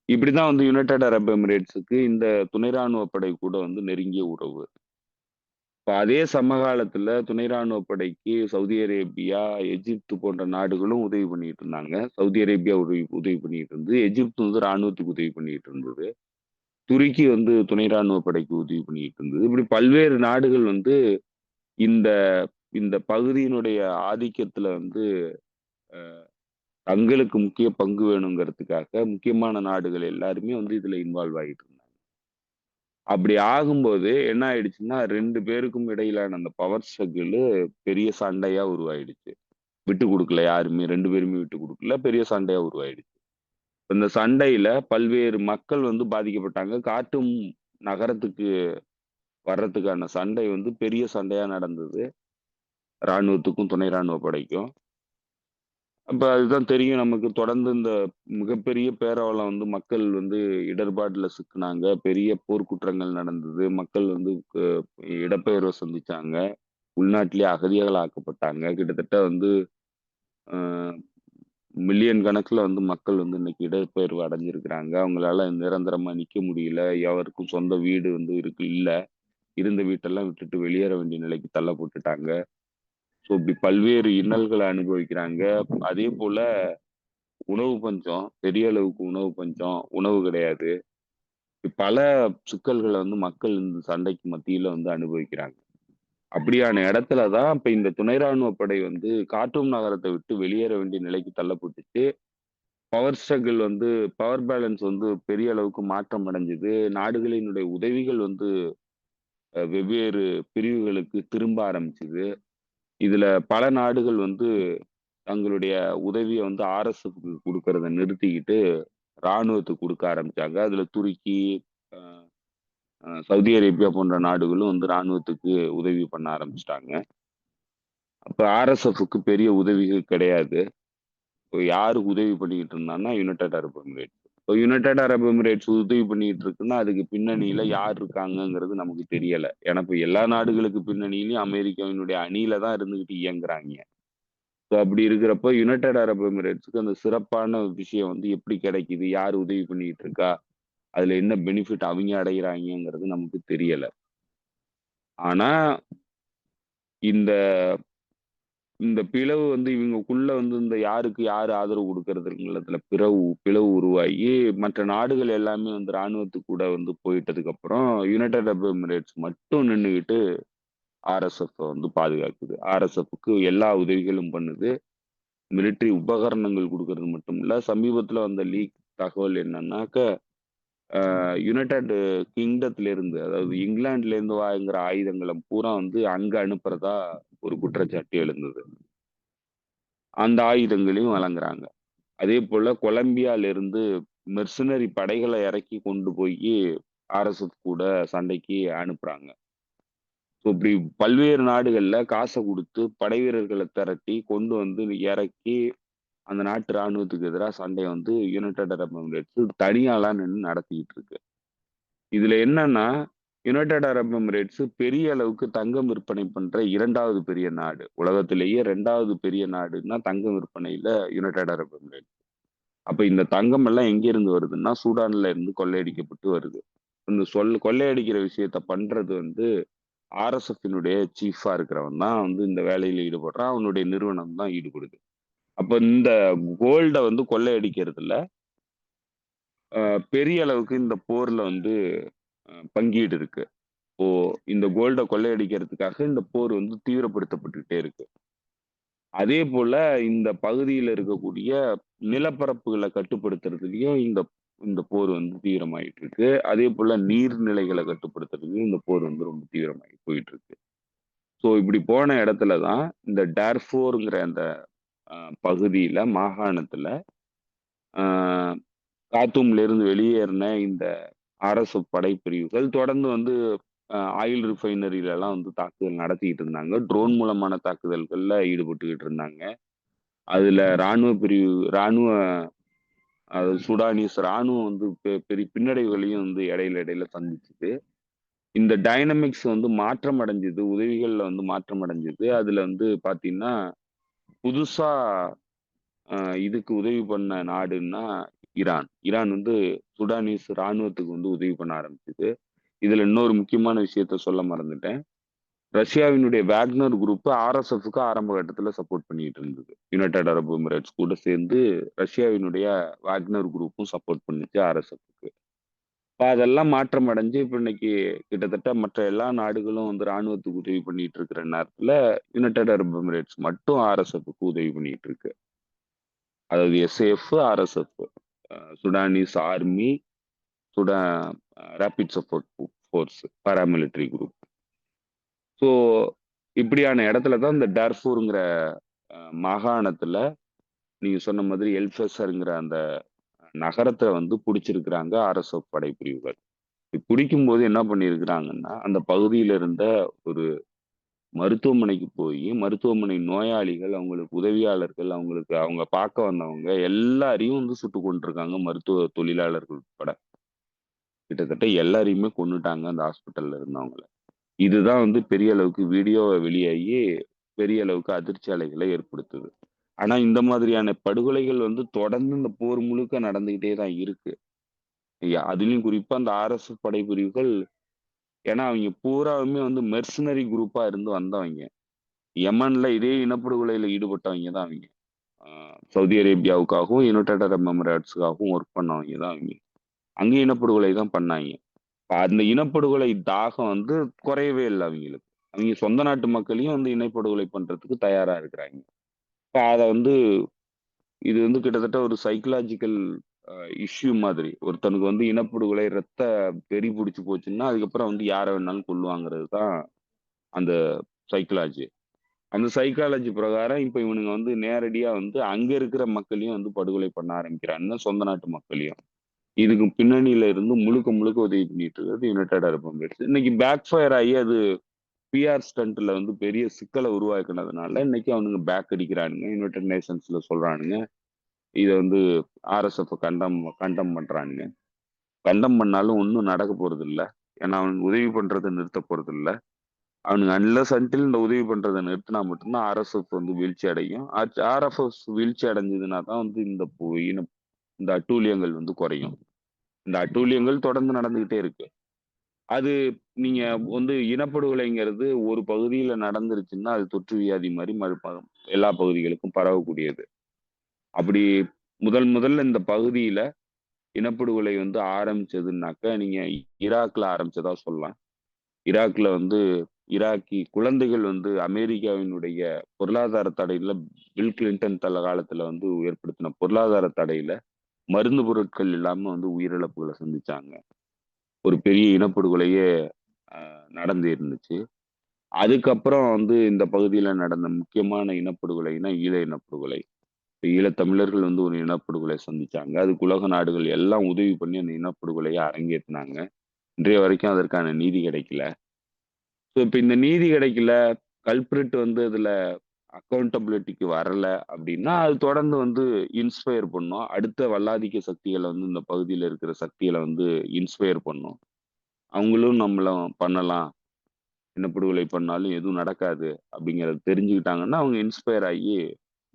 இப்படிதான் வந்து யுனைட்டட் அரப் எமிரேட்ஸுக்கு இந்த துணை ராணுவ படை கூட வந்து நெருங்கிய உறவு. இப்ப அதே சமகாலத்துல துணை ராணுவ படைக்கு சவுதி அரேபியா, எகிப்து போன்ற நாடுகளும் உதவி பண்ணிட்டு இருந்தாங்க. சவுதி அரேபியா உதவி உதவி பண்ணிட்டு இருந்தது. எகிப்து வந்து ராணுவத்துக்கு உதவி பண்ணிட்டு இருந்தது. துருக்கி வந்து துணை ராணுவ படைக்கு உதவி பண்ணிட்டு இருந்தது. இப்படி பல்வேறு நாடுகள் வந்து இந்த இந்த பகுதியினுடைய ஆதிக்கத்துல வந்து தங்களுக்கு முக்கிய பங்கு வேணுங்கிறதுக்காக முக்கியமான நாடுகள் எல்லாருமே வந்து இதுல இன்வால்வ் ஆயிட்டு இருந்தாங்க. அப்படி ஆகும்போது என்ன ஆயிடுச்சுன்னா, 2 பேருக்கும் இடையிலான அந்த பவர் ஸ்ட்ரகிள் பெரிய சண்டையா உருவாயிடுச்சு. விட்டு குடுக்கல யாருமே. 2 பேருமே விட்டு குடுக்கல. பெரிய சண்டையா உருவாயிடுச்சு. இந்த சண்டையில பல்வேறு மக்கள் வந்து பாதிக்கப்பட்டாங்க. நகரத்துக்கு வர்றதுக்கான சண்டை வந்து பெரிய சண்டையா நடந்தது. ராணுவத்துக்கும், துணை ராணுவ படைக்கும். அப்ப அதுதான் தெரியும் நமக்கு தொடர்ந்து இந்த மிகப்பெரிய பேரவலம் வந்து மக்கள் வந்து இடர்பாடுல சிக்குனாங்க. பெரிய போர்க்குற்றங்கள் நடந்தது. மக்கள் வந்து இடப்பெயர்வை சந்திச்சாங்க. உள்நாட்டிலேயே அகதிகள் ஆக்கப்பட்டாங்க. கிட்டத்தட்ட வந்து அ மில்லியன் கணக்குல வந்து மக்கள் வந்து இன்னைக்கு இடப்பெயர்வு அடைஞ்சிருக்கிறாங்க. அவங்களால நிரந்தரமா நிக்க முடியல. யாருக்கும் சொந்த வீடு வந்து இல்ல. இருந்த வீட்டெல்லாம் விட்டுட்டு வெளியேற வேண்டிய நிலைக்கு தள்ளப்பட்டுட்டாங்க. ஸோ இப்படி பல்வேறு இன்னல்கள அனுபவிக்கிறாங்க. அதேபோல உணவு பஞ்சம், பெரிய அளவுக்கு உணவு பஞ்சம், உணவு கிடையாது. பல சிக்கல்கள வந்து மக்கள் இந்த சண்டைக்கு மத்தியில வந்து அனுபவிக்கிறாங்க. அப்படியான இடத்துல தான் இப்ப இந்த துணை ராணுவ படை வந்து கார்ட்டூம் நகரத்த விட்டு வெளியேற வேண்டிய நிலைக்கு தள்ளப்பட்டுச்சு. பவர் ஸ்ட்ரகிள் வந்து பவர் பேலன்ஸ் வந்து பெரிய அளவுக்கு மாற்றம் அடைஞ்சது. நாடுகளினுடைய உதவிகள் வந்து வெவ்வேறு பிரிவுகளுக்கு திரும்ப ஆரம்பிச்சது. இதுல பல நாடுகள் வந்து தங்களுடைய உதவிய வந்து RSFக்கு குடுக்கறத நிறுத்திக்கிட்டு, ராணுவத்துக்கு குடுக்க ஆரம்பிச்சாங்க. அதுல துருக்கி, அ சவுதி அரேபியா போன்ற நாடுகளும் வந்து ராணுவத்துக்கு உதவி பண்ண ஆரம்பிச்சுட்டாங்க. அப்ப RSFக்கு பெரிய உதவிகள் கிடையாது. இப்ப யாரு உதவி பண்ணிக்கிட்டு இருந்தான்னா, யுனைட்டட் அரப் எமிரேட்ஸ். இப்போ யுனைட்டட் அரப் எமிரேட்ஸ் உதவி பண்ணிட்டு இருக்குன்னா, அதுக்கு பின்னணியில யார் இருக்காங்கங்கிறது நமக்கு தெரியல. ஏன்னா, இப்ப எல்லா நாடுகளுக்கு பின்னணியிலயும் அமெரிக்காவினுடைய அணியில தான் இருந்துகிட்டு இயங்குறாய்ங்க. ஸோ அப்படி இருக்கிறப்போ, யுனைட்டட் அரப் எமிரேட்ஸ்க்கு அந்த சிறப்பான விஷயம் வந்து எப்படி கிடைக்குது? யார் உதவி பண்ணிட்டு இருக்கா? அதுல என்ன பெனிஃபிட் அவிங்க அடையறாய்ங்கங்கிறது நமக்கு தெரியல. ஆனா, இந்த இந்த பிளவு வந்து இவங்கக்குள்ள வந்து இந்த யாருக்கு யாரு ஆதரவு குடுக்கறதுங்கிறதுல பிளவு உருவாகி, மற்ற நாடுகள் எல்லாமே வந்து ராணுவத்துக்கு கூட வந்து போயிட்டதுக்கு அப்புறம், யுனைட்டட் அரப் எமிரேட்ஸ் மட்டும் நின்னுகிட்டு RSF வந்து பாதுகாக்குது. RSFக்கு எல்லா உதவிகளும் பண்ணுது. மிலிட்டரி உபகரணங்கள் குடுக்கறது மட்டும் இல்ல. சமீபத்துல வந்த லீக் தகவல் என்னன்னாக்க, யுனைட்டட் கிங்டத்துல இருந்து, அதாவது இங்கிலாந்துல இருந்து வாங்குற ஆயுதங்கள பூரா வந்து அங்க அனுப்புறதா ஒரு குற்றச்சாட்டு எழுந்தது. அந்த ஆயுதங்களையும் வழங்குறாங்க. அதேபோல கொலம்பியால இருந்து மெர்சனரி படைகள இறக்கி கொண்டு போயி RSF கூட சண்டைக்கு அனுப்புறாங்க. ஸோ இப்படி பல்வேறு நாடுகள்ல காச குடுத்து படை வீரர்கள திரட்டி கொண்டு வந்து இறக்கி அந்த நாட்டு ராணுவத்துக்கு எதிரா சண்டைய வந்து யுனைட்டட் அரப் எமிரேட்ஸ் தனியாளா நின்னு நடத்திக்கிட்டு இருக்கு. இதுல என்னன்னா, யுனைட்டட் அரப் எமிரேட்ஸ் பெரிய அளவுக்கு தங்கம் விற்பனை பண்ற 2வது பெரிய நாடு. உலகத்திலேயே 2வது பெரிய நாடுன்னா தங்கம் விற்பனையில யுனைட்டட் அரப் எமிரேட்ஸ். அப்ப இந்த தங்கம் எல்லாம் எங்க இருந்து வருதுன்னா, சூடான்ல இருந்து கொள்ளையடிக்கப்பட்டு வருது. இந்த கொள்ளையடிக்கிற விஷயத்த பண்றது வந்து RSFனுடைய சீஃபா இருக்கிறவன் தான் வந்து இந்த வேலையில ஈடுபடுறான். அவனுடைய நிறுவனம் தான் ஈடுபடுது. அப்ப இந்த கோல்ட வந்து கொள்ளையடிக்கிறதுல பெரிய அளவுக்கு இந்த போர்ல வந்து பங்கீடு இருக்கு. இப்போ இந்த கோல்ட கொள்ளையடிக்கிறதுக்காக இந்த போர் வந்து தீவிரப்படுத்தப்பட்டுட்டே இருக்கு. அதே போல இந்த பகுதியில இருக்கக்கூடிய நிலப்பரப்புகள கட்டுப்படுத்துறதுலயும் இந்த இந்த போர் வந்து தீவிரமாயிட்டு இருக்கு. அதே போல நீர்நிலைகள கட்டுப்படுத்துறதுலயும் இந்த போர் வந்து ரொம்ப தீவிரமாயி போயிட்டு இருக்கு. ஸோ இப்படி போன இடத்துல தான் இந்த டார்ஃபோர்ங்கிற அந்த அ பகுதியில, மாகாணத்துல அ கார்ட்டூம்ல இருந்து வெளியேறின இந்த RSF படைப்பிரிவுகள் தொடர்ந்து வந்து ஆயில் ரிஃபைனரிலலாம் வந்து தாக்குதல் நடத்திட்டு இருந்தாங்க. ட்ரோன் மூலமான தாக்குதல்கள்ல ஈடுபட்டுக்கிட்டு இருந்தாங்க. அதுல ராணுவ அதாவது சூடானிஸ் ராணுவம் வந்து பெரிய பின்னடைவுகளையும் வந்து இடையில சந்திச்சுது. இந்த டைனமிக்ஸ் வந்து மாற்றம் அடைஞ்சது. உதவிகள்ல வந்து மாற்றம் அடைஞ்சது. அதுல வந்து பார்த்தீங்கன்னா, புதுசா அ இதுக்கு உதவி பண்ண நாடுன்னா ஈரான். ஈரான் வந்து சூடானிஸ் ராணுவத்துக்கு வந்து உதவி பண்ண ஆரம்பிச்சது. இதுல இன்னொரு முக்கியமான விஷயத்த சொல்ல மறந்துட்டேன். ரஷ்யாவினுடைய வேக்னர் குரூப் RSFக்கு ஆரம்ப கட்டத்துல சப்போர்ட் பண்ணிட்டு இருந்தது. யுனைட்டட் அரப் எமிரேட்ஸ் கூட சேர்ந்து ரஷ்யாவினுடைய வேக்னர் குரூப்பும் சப்போர்ட் பண்ணுச்சு RSFக்கு. இப்ப அதெல்லாம் மாற்றம் அடைஞ்சு இப்ப இன்னைக்கு கிட்டத்தட்ட மற்ற எல்லா நாடுகளும் வந்து ராணுவத்துக்கு உதவி பண்ணிட்டு இருக்கிற நேரத்துல யுனைட்டட் அரப் எமிரேட்ஸ் மட்டும் RSFக்கு உதவி பண்ணிட்டு இருக்கு. அதாவது SAF, RSF, சுடானிஸ் ஆர்மி, சுடா rapid support force, paramilitary group. So இப்படியான இடத்துல தான் இந்த டார்ஃபூர்ங்கிற மாகாணத்துல நீங்க சொன்ன மாதிரி எல்ஃபெசர்ங்கிற அந்த நகரத்தை வந்து பிடிச்சிருக்கிறாங்க RSF படைப்பிரிவுகள். பிடிக்கும்போது என்ன பண்ணியிருக்கிறாங்கன்னா, அந்த பகுதியில இருந்த ஒரு மருத்துவமனைக்கு போயி, மருத்துவமனை நோயாளிகள், அவங்களுக்கு உதவியாளர்கள், அவங்க பார்க்க வந்தவங்க எல்லாரையும் வந்து சுட்டுக் கொன்றுருக்காங்க. மருத்துவ தொழிலாளர்கள் உட்பட. கிட்டத்தட்ட எல்லாரையுமே கொன்னுட்டாங்க அந்த ஹாஸ்பிட்டல்ல இருந்தவங்கள. இதுதான் வந்து பெரிய அளவுக்கு வீடியோவா வெளியாகி, பெரிய அளவுக்கு அதிர்ச்சி அலைகளை ஏற்படுத்துது. ஆனா இந்த மாதிரியான படுகொலைகள் வந்து தொடர்ந்து இந்த போர் முழுக்க நடந்துகிட்டே தான் இருக்கு. அதுலயும் குறிப்பா அந்த ஆர்எஸ்எஃப் படைப்பிரிவுகள், ஏன்னா அவங்க பூராவுமே வந்து மெர்சனரி குரூப்பா இருந்து வந்தவங்க. யமன்ல இதே இனப்படுகொலையில ஈடுபட்டவங்க தான் அவங்க. சவுதி அரேபியாவுக்காகவும், யுனைடெட் அரப் எமிரேட்ஸ்க்காகவும் ஒர்க் பண்ணவங்க தான் அவங்க. அங்க இனப்படுகொலை தான் பண்ணாங்க. அந்த இனப்படுகொலை தாகம் வந்து குறையவே இல்ல அவிங்களுக்கு. அவிங்க சொந்த நாட்டு மக்களையும் வந்து இனப்படுகொலை பண்றதுக்கு தயாரா இருக்கிறாங்க. இப்ப அத வந்து இது வந்து கிட்டத்தட்ட ஒரு சைக்காலஜிக்கல் இஷ்யூ மாதிரி. ஒருத்தனுக்கு வந்து இனப்படுகொலை, ரத்த வெறி புடிச்சு போச்சுன்னா, அதுக்கப்புறம் வந்து யார வேணாலும் கொல்லுவாங்கிறது தான் அந்த சைக்காலஜி. அந்த சைக்காலஜி பிரகாரம் இப்ப இவனுங்க வந்து நேரடியா வந்து அங்க இருக்கிற மக்களையும் வந்து படுகொலை பண்ண ஆரம்பிக்கிறானுங்க, சொந்த நாட்டு மக்களையும். இதுக்கு பின்னணியில இருந்து முழுக்க முழுக்க உதவி பண்ணிட்டு இருக்கிறது யுனைடெட் அரப் எமிரேட்ஸ். இன்னைக்கு பேக் ஃபயர் ஆகி அது பிஆர் ஸ்டண்ட்ல வந்து பெரிய சிக்கலை உருவாக்குனதுனால இன்னைக்கு அவனுங்க பேக் அடிக்கிறானுங்க. யுனைடெட் நேஷன்ஸ்ல சொல்றானுங்க. இத வந்து ஆர்எஸ்எஃப் கண்டம் பண்றானுங்க. கண்டம் பண்ணாலும் ஒண்ணும் நடக்க போறது இல்ல. ஏன்னா அவனுக்கு உதவி பண்றதை நிறுத்த போறது இல்ல. அவனுங்க அன்லெஸ் அன்டில் இந்த உதவி பண்றதை நிறுத்தினா மட்டும்தான் ஆர்எஸ்எஃப் வந்து வீழ்ச்சி அடையும். ஆர்எஸ்எஃப் வீழ்ச்சி அடைஞ்சதுன்னா தான் வந்து இந்த அட்டூழியங்கள் வந்து குறையும். இந்த அட்டூழியங்கள் தொடர்ந்து நடந்துகிட்டே இருக்கு. அது நீங்க வந்து இனப்படுகொலைங்கிறது ஒரு பகுதியில நடந்துருச்சுன்னா, அது தொற்று வியாதி மாரி எல்லா பகுதிகளுக்கும் பரவக்கூடியது. அப்படி முதல்ல இந்த பகுதியில இனப்படுகொலை வந்து ஆரம்பிச்சதுன்னாக்க, நீங்க ஈராக்ல ஆரம்பிச்சதா சொல்லலாம். ஈராக்ல வந்து ஈராக்கி குழந்தைகள் வந்து அமெரிக்காவினுடைய பொருளாதார தடையில பில் கிளின்டன் காலத்துல வந்து ஏற்படுத்தின பொருளாதார தடையில மருந்து பொருட்கள் இல்லாம வந்து உயிரிழப்புகளை சந்திச்சாங்க. ஒரு பெரிய இனப்படுகொலையே நடந்து இருந்துச்சு. அதுக்கப்புறம் வந்து இந்த பகுதியில நடந்த முக்கியமான இனப்படுகொலைன்னா ஈழ இனப்படுகொலை. ஈழத்தமிழர்கள் வந்து ஒரு இனப்படுகொலை சந்திச்சாங்க. அதுக்கு உலக நாடுகள் எல்லாம் உதவி பண்ணி அந்த இனப்படுகொலையை அரங்கேத்துனாங்க. இன்றைய வரைக்கும் அதற்கான நீதி கிடைக்கல. ஸோ இப்ப இந்த நீதி கிடைக்கல, கல்பிரிட் வந்து அதுல அக்கவுண்டபிலிட்டிக்கு வரல அப்படின்னா, அது தொடர்ந்து வந்து இன்ஸ்பயர் பண்ணும். அடுத்த வல்லாதிக்க சக்திகள வந்து இந்த பகுதியில இருக்கிற சக்திகள வந்து இன்ஸ்பயர் பண்ணும். அவங்களும் நம்மளும் பண்ணலாம். இனப்படுகொலை பண்ணாலும் எதுவும் நடக்காது அப்படிங்கிறத தெரிஞ்சுக்கிட்டாங்கன்னா, அவங்க இன்ஸ்பயர் ஆகி,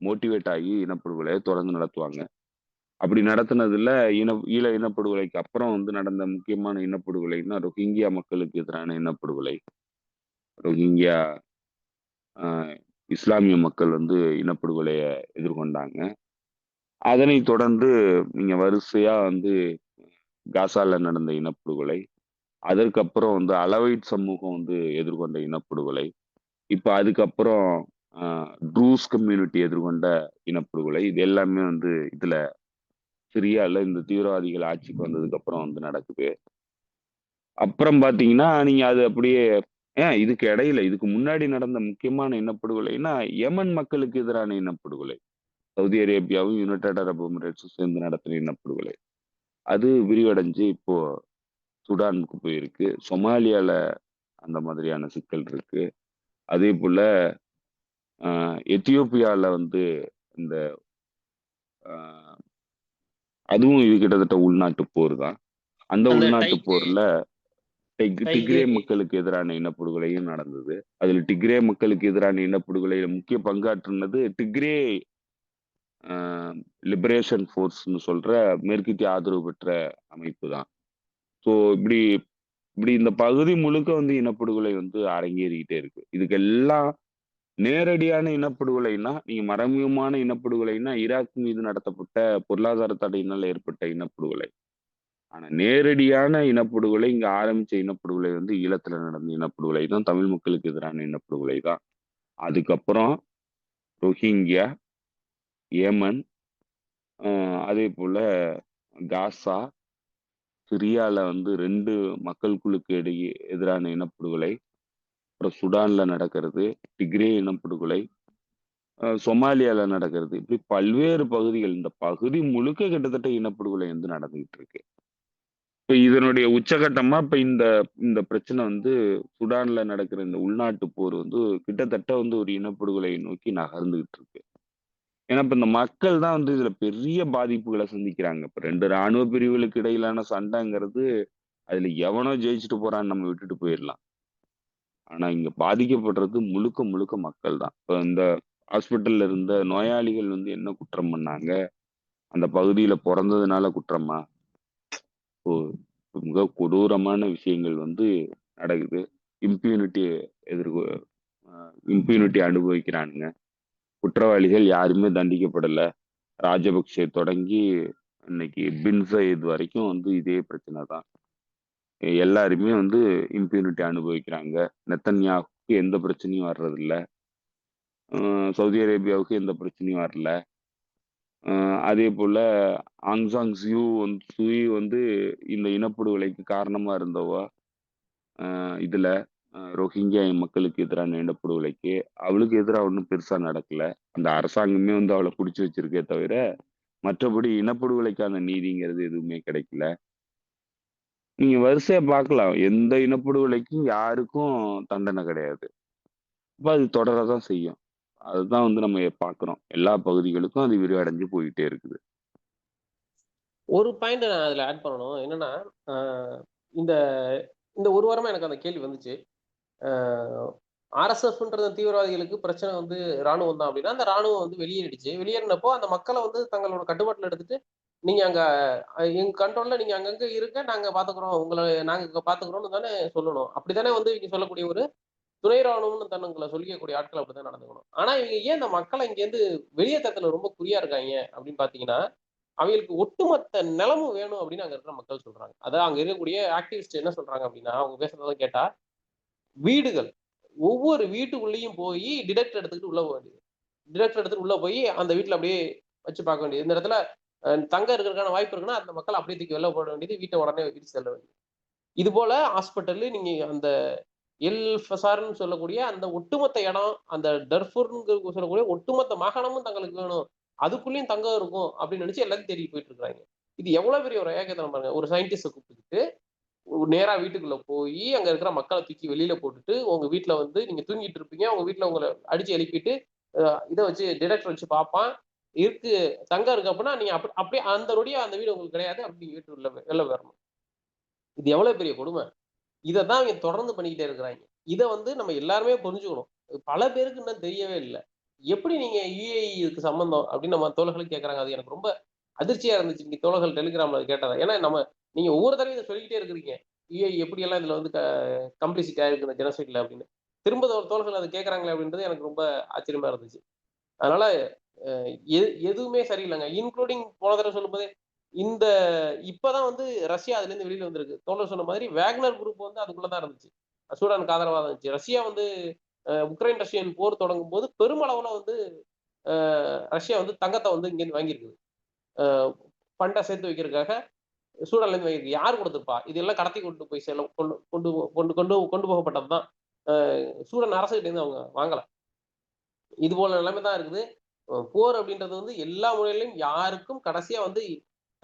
மோட்டிவேட் ஆகி இனப்படுகொலையை தொடர்ந்து நடத்துவாங்க. அப்படி நடத்துனதுல ஈழ இனப்படுகொலைக்கு அப்புறம் வந்து நடந்த முக்கியமான இனப்படுகொலைன்னா, ரோஹிங்கியா மக்களுக்கு எதிரான இனப்படுகொலை. ரோஹிங்கியா அ இஸ்லாமிய மக்கள் வந்து இனப்படுகொலைய எதிர்கொண்டாங்க. அதனைத் தொடர்ந்து நீங்க வரிசையா வந்து காசால நடந்த இனப்படுகொலை. அதற்கப்புறம் வந்து அலவைட் சமூகம் வந்து எதிர்கொண்ட இனப்படுகொலை. இப்ப அதுக்கப்புறம் அ ட்ரூஸ் கம்யூனிட்டி எதிர்கொண்ட இனப்படுகொலை. இது எல்லாமே வந்து இதுல சிரியால இந்த தீவிரவாதிகள் ஆட்சிக்கு வந்ததுக்கு அப்புறம் வந்து நடக்குது. அப்புறம் பார்த்தீங்கன்னா, நீங்க அது அப்படியே இதுக்கு இடையில இதுக்கு முன்னாடி நடந்த முக்கியமான இனப்படுகொலைன்னா, யெமன் மக்களுக்கு எதிரான இனப்படுகொலை. சவுதி அரேபியாவும், யுனைடெட் அரப் எமிரேட்ஸும் சேர்ந்து நடத்தின இனப்படுகொலை. அது விரிவடைஞ்சு இப்போ சூடானுக்கு போயிருக்கு. சொமாலியால அந்த மாதிரியான சிக்கல் இருக்கு. அதேபோல எத்தியோப்பியால வந்து இந்த அ அதுவும் இது கிட்டத்தட்ட உள்நாட்டு போர் தான். அந்த அந்த உள்நாட்டு போர்ல டிக்ரே டைகே மக்களுக்கு எதிரான இனப்படுகொலையும் நடந்தது. அதில் டிக்ரே மக்களுக்கு எதிரான இனப்படுகொலையில முக்கிய பங்காற்றுனது டிக்ரே அ லிபரேஷன் ஃபோர்ஸ்ன்னு சொல்ற மேற்கத்திய ஆதரவு பெற்ற அமைப்பு தான். ஸோ இப்படி இப்படி இந்த பகுதி முழுக்க வந்து இனப்படுகொலை வந்து அரங்கேறிக்கிட்டே இருக்கு. இதுக்கெல்லாம் நேரடியான இனப்படுகொலைன்னா, நீங்க மறைமுகமான இனப்படுகொலைன்னா, ஈராக் மீது நடத்தப்பட்ட பொருளாதார தடையினால் ஏற்பட்ட இனப்படுகொலை. ஆனா நேரடியான இனப்படுகொலை, இங்க ஆரம்பிச்ச இனப்படுகொலை வந்து ஈழத்துல நடந்த இனப்படுகொலை தான். தமிழ் மக்களுக்கு எதிரான இனப்படுகொலை தான். அதுக்கப்புறம் ரோஹிங்கியா, ஏமன், அ அதேபோல காசா, சிரியால வந்து 2 மக்கள் குழுக்கு இடையே எதிரான இனப்படுகொலை. அப்புறம் சுடான்ல நடக்கிறது, டிக்ரே இனப்படுகொலை, சொமாலியால நடக்கிறது. இப்படி பல்வேறு பகுதிகள், இந்த பகுதி முழுக்க கிட்டத்தட்ட இனப்படுகொலை வந்து நடந்துகிட்டு இருக்கு. இப்ப இதனுடைய உச்சகட்டமா இப்ப இந்த இந்த பிரச்சனை வந்து சுடான்ல நடக்கிற இந்த உள்நாட்டு போர் வந்து கிட்டத்தட்ட வந்து ஒரு இனப்படுகொலையை நோக்கி நகர்ந்துகிட்டு இருக்கு. ஏன்னா இப்ப இந்த மக்கள் தான் வந்து இதுல பெரிய பாதிப்புகளை சந்திக்கிறாங்க. இப்ப 2 ராணுவ பிரிவுகளுக்கு இடையிலான சண்டைங்கிறது, அதுல எவனோ ஜெயிச்சுட்டு போறான்னு நம்ம விட்டுட்டு போயிரலாம். ஆனா இங்க பாதிக்கப்படுறது முழுக்க முழுக்க மக்கள் தான். இப்ப இந்த ஹாஸ்பிட்டல்ல இருந்த நோயாளிகள் வந்து என்ன குற்றம் பண்ணாங்க? அந்த பகுதியில பொறந்ததுனால குற்றமா? ஓ! மிக கொடூரமான விஷயங்கள் வந்து நடக்குது. இம்ப்யூனிட்டி எதிர்கொ அ இம்ப்யூனிட்டி அனுபவிக்கிறானுங்க. குற்றவாளிகள் யாருமே தண்டிக்கப்படல. ராஜபக்சே தொடங்கி இன்னைக்கு பின் சயீத் வரைக்கும் வந்து இதே பிரச்சனை தான். எல்லாருமே வந்து இம்ப்யூனிட்டி அனுபவிக்கிறாங்க. நெத்தன்யாகுக்கு எந்த பிரச்சனையும் வர்றதில்ல. அ சவுதி அரேபியாவுக்கு எந்த பிரச்சனையும் வரல. அ அதேபோல ஆங் சாங் சூயி வந்து இந்த இனப்படுகொலைக்கு காரணமா இருந்தவ. இதுல ரோஹிங்கியா மக்களுக்கு எதிரான இனப்படுகொலைக்கு. அவளுக்கு எதிரா ஒண்ணும் பெருசா நடக்கல. அந்த அரசாங்கமே வந்து அவள புடிச்சு வச்சிருக்கே தவிர, மற்றபடி இனப்படுகொலைக்கான நீதிங்கிறது எதுவுமே கிடைக்கல. நீங்க வரிசையா பார்க்கலாம். எந்த இனப்படுகொலைக்கும் யாருக்கும் தண்டனை கிடையாது. அப்ப அது தொடரதான் செய்யும். அதுதான் வந்து நம்ம பார்க்கிறோம். எல்லா பகுதிகளுக்கும் அது விரிவடைஞ்சு போயிட்டே இருக்குது. ஒரு பாயிண்ட் நான் அதுல ஆட் பண்ணணும். என்னன்னா, அ இந்த இந்த 1 வாரமா எனக்கு அந்த கேள்வி வந்துச்சு. அ ஆர்எஸ்எஃப்ன்றது தீவிரவாதிகளுக்கு பிரச்சனை வந்து ராணுவம் தான் அப்படின்னா, அந்த ராணுவம் வந்து வெளியேறிடுச்சு. வெளியேறினப்போ அந்த மக்கள வந்து தங்களோட கட்டுப்பாட்டுல எடுத்துட்டு, நீங்க அங்க எங்க கண்ட்ரோல்ல நீங்க அங்கங்க இருங்க. நாங்க பார்த்துக்கிறோம். உங்கள நாங்க பார்த்துக்கிறோம்னு தானே சொல்லணும். அப்படித்தானே வந்து இங்க சொல்லக்கூடிய ஒரு துணை ராணுவம்னு தன்னுங்கள சொல்லிக்கக்கூடிய ஆட்கள் அப்படித்தான் நடந்துக்கணும். ஆனா இவங்க ஏன் இந்த மக்கள இங்கேருந்து வெளியேத்தத்துல ரொம்ப குறியா இருக்காய்ங்க அப்படின்னு பார்த்தீங்கன்னா, அவைங்களுக்கு ஒட்டுமொத்த நிலமும் வேணும் அப்படின்னு அங்க இருக்கிற மக்கள் சொல்றாங்க. அதான் அங்க இருக்கக்கூடிய ஆக்டிவிஸ்ட் என்ன சொல்றாங்க அப்படின்னா, அவங்க பேசுறதெல்லாம் கேட்டா, வீடுகள் ஒவ்வொரு வீட்டுக்குள்ளேயும் போயி டிடெக்டர் எடுத்துக்கிட்டு உள்ள போக வேண்டியது. டிடெக்டர் எடுத்துட்டு உள்ள போய் அந்த வீட்ல அப்படியே வச்சு பார்க்க வேண்டியது. இந்த இடத்துல தங்க இருக்கிறதுக்கான வாய்ப்பு இருக்குன்னா, அந்த மக்கள் அப்படியே தூக்கி வெளில போட வேண்டியது. வீட்ட உடனே இடிச்சு தள்ள வேண்டியது. இது போல ஹாஸ்பிட்டலு நீங்க அந்த எல் ஃபசார்ன்னு சொல்லக்கூடிய அந்த ஒட்டுமொத்த இடம், அந்த டர்ஃபூர்ன்னு சொல்லக்கூடிய ஒட்டுமொத்த மாகாணமும் தங்களுக்கு வேணும். அதுக்குள்ளேயும் தங்கம் இருக்கும் அப்படின்னு நினைச்சு எல்லாத்தையும் தேடிட்டு போயிட்டு இருக்காங்க. இது எவ்வளவு பெரிய ஒரு ஏகத்தாளம் பாருங்க. ஒரு சயின்டிஸ்ட கூப்பிட்டுக்கிட்டு நேரா வீட்டுக்குள்ள போயி அங்க இருக்கிற மக்கள தூக்கி வெளியில போட்டுட்டு, உங்க வீட்ல வந்து நீங்க தூங்கிட்டு இருப்பீங்க. உங்க வீட்ல உங்கள அடிச்சு எழுப்பிட்டு, இத வச்சு டிடெக்டர் வச்சு பார்ப்பான். இருக்கு தங்கம் இருக்கு அப்படின்னா, நீங்க அப்படியே அந்த நொடியே அந்த வீடு உங்களுக்கு கிடையாது. அப்படி நீங்க வீட்டு உள்ள வெளில வரணும். இது எவ்வளவு பெரிய கொடும. இதத்தான் இவங்க தொடர்ந்து பண்ணிக்கிட்டே இருக்கிறாய்ங்க. இத வந்து நம்ம எல்லாருமே புரிஞ்சுக்கணும். பல பேருக்கு இன்னும் தெரியவே இல்ல. எப்படி நீங்க யுஏஇ இதுக்கு சம்பந்தம் அப்படின்னு நம்ம தோழர்களும் கேட்கறாங்க. அது எனக்கு ரொம்ப அதிர்ச்சியா இருந்துச்சு. இன்னைக்கு தோழர்கள் டெலிகிராம்ல கேட்டத. ஏன்னா நீங்க ஒவ்வொரு தடவையும் இத சொல்லிக்கிட்டே இருக்கிறீங்க. யுஏஇ எப்படியெல்லாம் இதுல வந்து கம்ப்ளிசிட் ஆயிருக்கு இந்த ஜெனோசைட்ல அப்படின்னு. திரும்ப தோழர்கள் அத கேட்கறாங்களே அப்படின்றது எனக்கு ரொம்ப ஆச்சரியமா இருந்துச்சு. அதனால அ எதுவுமே சரியில்லங்க. இன்க்ளூடிங் போன தடவ சொல்லும்போதே, இந்த இப்பதான் வந்து ரஷ்யா அதுலேருந்து வெளியில வந்திருக்கு. தோழர் சொன்ன மாதிரி வேக்னர் குரூப் வந்து அதுக்குள்ள தான் இருந்துச்சு. சூடானுக்கு ஆதரவா தான் இருந்துச்சு. ரஷ்யா வந்து உக்ரைன் ரஷ்யன் போர் தொடங்கும்போது பெருமளவுல வந்து அ ரஷ்யா வந்து தங்கத்த வந்து இங்கேருந்து வாங்கியிருக்குது. அ ஃபண்டா சேர்த்து வைக்கிறதுக்காக சூடான்லேருந்து வாங்கியிருக்கு. யார் குடுத்திருப்பா? இதெல்லாம் கடத்தி கொண்டு போய் கொண்டு கொண்டு கொண்டு கொண்டு கொண்டு போகப்பட்டது தான். சூடான் அரசுகிட்டேருந்து அவங்க வாங்கல. இது போல நிலைமை தான் இருக்குது. போர் அப்படின்றது வந்து எல்லா முறையிலும் யாருக்கும் கடைசியா வந்து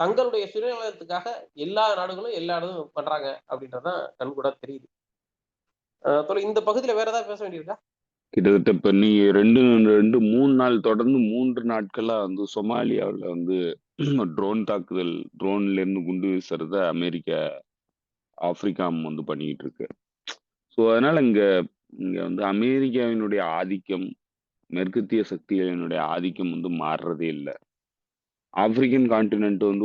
தங்களுடைய சுயநலத்துக்காக எல்லா நாடுகளும் எல்லா இடமும் பண்றாங்க அப்படின்றது தான் கண்கூடா தெரியுது. தோழர் இந்த பகுதியில வேற ஏதாவது பேச வேண்டியிருக்கா? கிட்டத்தட்ட இப்ப நீ 3 நாள் தொடர்ந்து 3 நாட்களா வந்து சொமாலியாவுல வந்து ட்ரோன் தாக்குதல், ட்ரோன்ல இருந்து குண்டு வீசுறத ஆப்பிரிக்கா வந்து பண்ணிக்கிட்டு இருக்கு. ஸோ அதனால இங்க இங்க வந்து அமெரிக்காவினுடைய ஆதிக்கம், மேற்கத்திய சக்திகளினுடைய ஆதிக்கம் வந்து மாறுறதே இல்ல. ஆப்பிரிக்கன் கான்டினென்ட் வந்து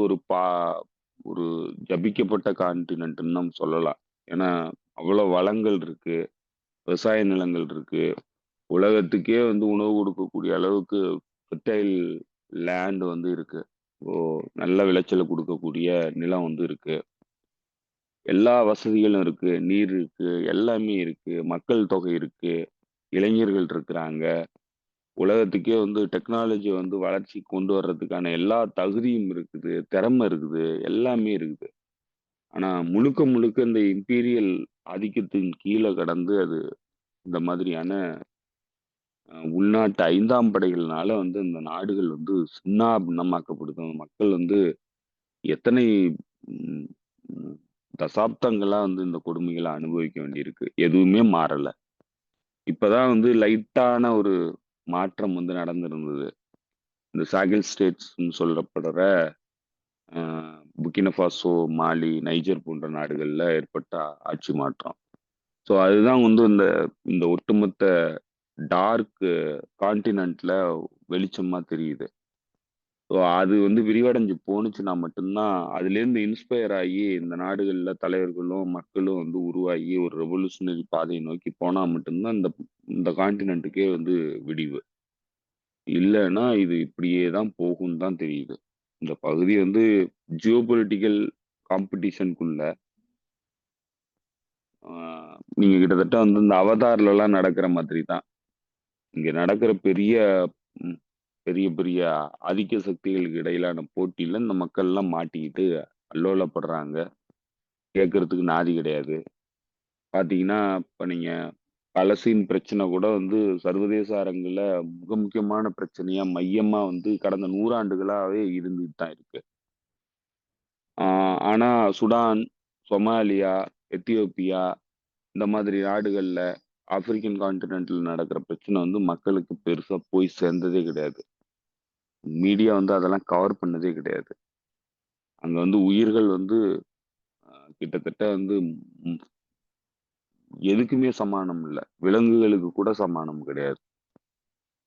ஒரு ஜபிக்கப்பட்ட கான்டினென்ட்ன்னு நம்ம சொல்லலாம். ஏன்னா, அவ்வளவு வளங்கள் இருக்கு, விவசாய நிலங்கள் இருக்கு. உலகத்துக்கே வந்து உணவு கொடுக்கக்கூடிய அளவுக்கு ஃபெர்டைல் லேண்ட் வந்து இருக்கு. ஓ! நல்ல விளைச்சல குடுக்கக்கூடிய நிலம் வந்து இருக்கு. எல்லா வசதிகளும் இருக்கு. நீர் இருக்கு. எல்லாமே இருக்கு. மக்கள் தொகை இருக்கு. இளைஞர்கள் இருக்கிறாங்க. உலகத்துக்கே வந்து டெக்னாலஜி வந்து வளர்ச்சி கொண்டு வர்றதுக்கான எல்லா தகுதியும் இருக்குது. திறமை இருக்குது. எல்லாமே இருக்குது. ஆனா முழுக்க முழுக்க இந்த இம்பீரியல் ஆதிக்கத்தின் கீழ கடந்து அது இந்த மாதிரியான உள்நாட்டு 5ஆம் படைகள்னால வந்து இந்த நாடுகள் வந்து சின்னாபின்னமாக்கப்படுது. மக்கள் வந்து எத்தனை ம், ம், தசாப்தங்களா வந்து இந்த கொடுமைகள அனுபவிக்க வேண்டியிருக்கு. எதுவுமே மாறல. இப்பதான் வந்து லைட்டான ஒரு மாற்றம் வந்து நடந்திருந்தது. இந்த சாஹெல் ஸ்டேட்ஸ்ன்னு சொல்லப்படுற அ புர்கினா ஃபாசோ, மாலி, நைஜர் போன்ற நாடுகள்ல ஏற்பட்ட ஆட்சி மாற்றம். ஸோ அதுதான் வந்து இந்த இந்த ஒட்டுமொத்த டார்க் கான்டினென்ட்ல வெளிச்சமா தெரியுது. ஸோ அது வந்து விரிவடைஞ்சு போணுச்சுன்னா மட்டும்தான், அதுலேருந்து இன்ஸ்பயர் ஆகி இந்த நாடுகள்ல தலைவர்களும், மக்களும் வந்து உருவாகி ஒரு ரெவல்யூஷனரி பாதையை நோக்கி போனா மட்டும்தான் இந்த இந்த கான்டினென்ட்டுக்கே வந்து விடிவு. இல்லன்னா இது இப்படியே தான் போகும்ன்னு தான் தெரியுது. இந்த பகுதி வந்து ஜியோபொலிட்டிக்கல் காம்படிஷனுக்குள்ள ஆ நீங்க கிட்டத்தட்ட வந்து இந்த அவதார்லலாம் நடக்கிற மாதிரி தான். இங்க நடக்கிற ம் பெரிய பெரிய ஆதிக்க சக்திகளுக்கு இடையிலான போட்டியில இந்த மக்கள்லாம் மாட்டிக்கிட்டு அல்லோலப்படுறாங்க. கேட்கறதுக்கு நாதி கிடையாது. பார்த்தீங்கன்னா, இப்ப நீங்க பலஸ்தீன் பிரச்சனை கூட வந்து சர்வதேச அரங்குல மிக முக்கியமான பிரச்சனையா, மையமா வந்து கடந்த 100 ஆண்டுகளாவே இருந்துட்டு தான் இருக்கு. ஆ ஆனா சுடான், சொமாலியா, எத்தியோப்பியா இந்த மாதிரி நாடுகள்ல ஆப்பிரிக்கன் கான்டினென்ட்ல நடக்கிற பிரச்சனை வந்து மக்களுக்கு பெருசா போய் சேர்ந்ததே கிடையாது. மீடியா வந்து அதெல்லாம் கவர் பண்ணதே கிடையாது. அங்க வந்து உயிர்கள் வந்து கிட்டத்தட்ட வந்து ம் எதுக்குமே சமானம் இல்ல. விலங்குகளுக்கு கூட சமானம் கிடையாது.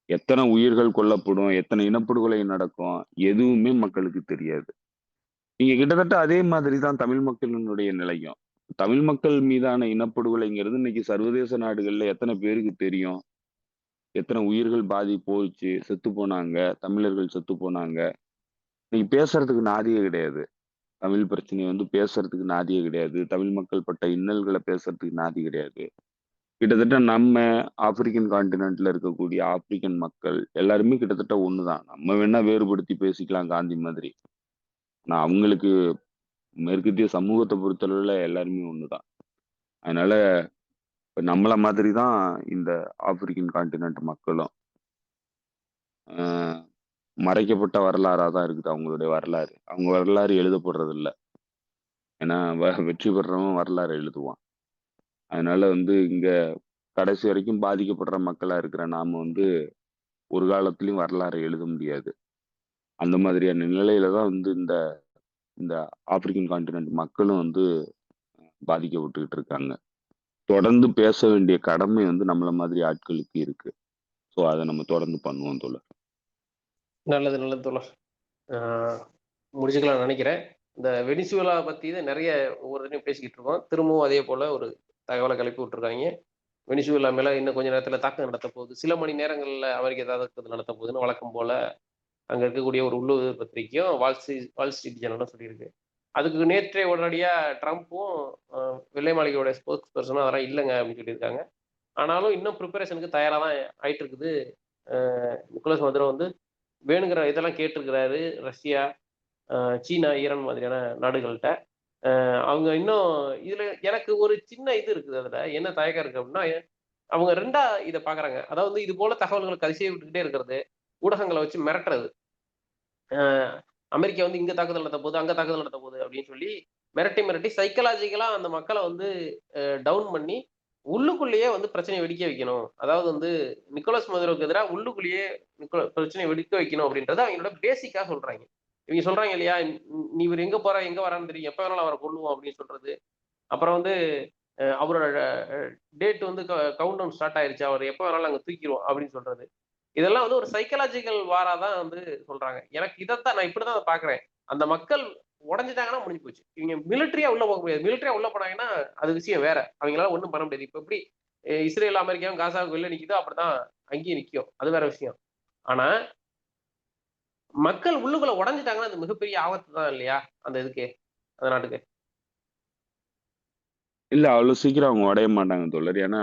எத்தன உயிர்கள் கொல்லப்படும், எத்தன இனப்படுகொலை நடக்கும், எதுவுமே மக்களுக்கு தெரியாது. நீங்க கிட்டத்தட்ட அதே மாதிரி தான் தமிழ் மக்களினுடைய நிலையும். தமிழ் மக்கள் மீதான இனப்படுகொலைங்கிறது இன்னைக்கு சர்வதேச நாடுகள்ல எத்தன பேருக்கு தெரியும்? எத்தன உயிர்கள் போச்சு, செத்து போனாங்க, தமிழர்கள் செத்து போனாங்க. இன்னைக்கு பேசுறதுக்கு நாதியே கிடையாது. தமிழ் பிரச்சனைய வந்து பேசுறதுக்கு நாதியே கிடையாது. தமிழ் மக்கள் பட்ட இன்னல்கள பேசுறதுக்கு நாதி கிடையாது. கிட்டத்தட்ட நம்ம ஆப்பிரிக்கன் கான்டினென்ட்ல இருக்கக்கூடிய ஆப்பிரிக்கன் மக்கள் எல்லாருமே கிட்டத்தட்ட ஒண்ணுதான். நம்ம வேணா வேறுபடுத்தி பேசிக்கலாம் காந்தி மாதிரி. ஆனா அவங்களுக்கு மேற்கத்திய சமூகத்த பொறுத்தளவுல எல்லாருமே ஒண்ணுதான். அதனால இப்ப நம்மள மாதிரி தான் இந்த ஆப்பிரிக்கன் கான்டினென்ட் மக்களும். அ மறைக்கப்பட்ட வரலாறா தான் இருக்குது அவங்களுடைய வரலாறு. அவங்க வரலாறு எழுதப்படுறதில்ல. ஏன்னா வெற்றி பெற்றவன் வரலாறு எழுதுவான். அதனால வந்து இங்க கடைசி வரைக்கும் பாதிக்கப்படுற மக்களா இருக்கிற நாம வந்து ஒரு காலத்திலயும் வரலாற எழுத முடியாது. அந்த மாதிரியான நிலையில தான் வந்து இந்த இந்த ஆப்பிரிக்கன் கான்டினென்ட் மக்களும் வந்து பாதிக்கப்பட்டுக்கிட்டு இருக்காங்க. தொடர்ந்து பேச வேண்டிய கடமை வந்து நம்மள மாதிரி ஆட்களுக்கு இருக்கு. ஸோ அத நம்ம தொடர்ந்து பண்ணுவோம் தோழர். நல்லது, நல்லது தோழர். ஆ முடிச்சுக்கலாம்னு நினைக்கிறேன். இந்த வெனிசுவேலா பத்தி தான் நெறைய ஒவ்வொரு தடவையும் பேசிக்கிட்டு இருக்கோம். திரும்பவும் அதே போல ஒரு தகவல கிளப்பி விட்டுருக்காய்ங்க. வெனிசுவேலா மேல இன்னும் கொஞ்ச நேரத்துல தாக்குதல் நடத்தப் போகுது. சில மணி நேரங்கள்ல அமெரிக்கா தாக்குதல் நடத்தப் போகுதுன்னு வழக்கம் போல அங்க இருக்கக்கூடிய ஒரு உள்ளூர் பத்திரிக்கையும் வால் ஸ்ட்ரீட் ஜர்னலும் சொல்லியிருக்கு. அதுக்கு நேற்றே உடனடியா ட்ரம்ப்பும் அ வெள்ளை மாளிகையோட ஸ்போக்ஸ் பெர்சனும் அதெல்லாம் இல்லங்க அப்படின்னு சொல்லியிருக்காங்க. ஆனாலும் இன்னும் பிரிப்பரேஷனுக்கு தயாரா தான் ஆயிட்டு இருக்குது. அ நிக்கோலஸ் மதுரோ வந்து வேணுங்கிற இதெல்லாம் கேட்டிருக்கிறாரு. ரஷ்யா, அ சீனா, ஈரான் மாதிரியான நாடுகள்ட்ட. அவங்க இன்னும் இதுல எனக்கு ஒரு சின்ன இது இருக்குது அதுல. என்ன தயக்கம் இருக்கு அப்படின்னா, அவங்க 2ஆ இத பார்க்குறாங்க. அதாவது இது போல தகவல்கள கசிய விட்டுக்கிட்டே இருக்கிறது. ஊடகங்கள வச்சு மிரட்டுறது. அ அமெரிக்கா வந்து இங்க தாக்குதல் நடத்தப் போகுது, அங்க தாக்குதல் நடத்தப் போகுது அப்படின்னு சொல்லி மிரட்டி, மிரட்டி சைக்காலஜிக்கலா அந்த மக்கள வந்து டவுன் பண்ணி, உள்ளுக்குள்ளேயே வந்து பிரச்சனைய வெடிக்க வைக்கணும். அதாவது வந்து நிக்கோலஸ் மதுரோவுக்கு எதிரா உள்ளுக்குள்ளேயே பிரச்சனைய வெடிக்க வைக்கணும் அப்படின்றத அவங்களோட பேசிக்கா சொல்றாய்ங்க. இவங்க சொல்றாங்க இல்லையா, "நீ இவரு எங்க போறார், எங்க வரார்ன்னு தெரியும். எப்ப வேணாலும் அவர கொல்லுவோம்" அப்படின்னு சொல்றது. அப்புறம் வந்து அவரோட அ டேட் வந்து கவுண்ட் டவுன் ஸ்டார்ட் ஆயிருச்சு. அவர எப்ப வேணாலும் நாங்க தூக்கிருவோம் அப்படின்னு சொல்றது. இதெல்லாம் வந்து ஒரு சைக்காலஜிக்கல் வாரா தான் வந்து சொல்றாங்க. எனக்கு இதத்தான் நான் இப்படிதான் அத பார்க்கிறேன். அந்த மக்கள் உடைஞ்சுட்டாங்கன்னா முடிஞ்சு போச்சு. இவங்க மிலிட்டரியா உள்ள போக முடியாது. மிலிட்டரியா உள்ள போனாங்கன்னா, அது விஷயம் வேற. அவங்களால ஒண்ணும் பண்ண முடியாது. இப்ப எப்படி இஸ்ரேல், அமெரிக்காவும் காசாவுக்கு வெளில நிக்குதோ, அப்படித்தான் அங்கேயும் நிக்கும். அது வேற விஷயம். ஆனா, மக்கள் உள்ளுக்குள்ள உடைஞ்சுட்டாங்கன்னா, அது மிகப்பெரிய ஆபத்து தான் இல்லையா? அந்த இதுக்கு, அந்த நாட்டுக்கு. இல்ல அவ்வளோ சீக்கிரம் அவங்க உடைய மாட்டாங்க தோழர். ஏன்னா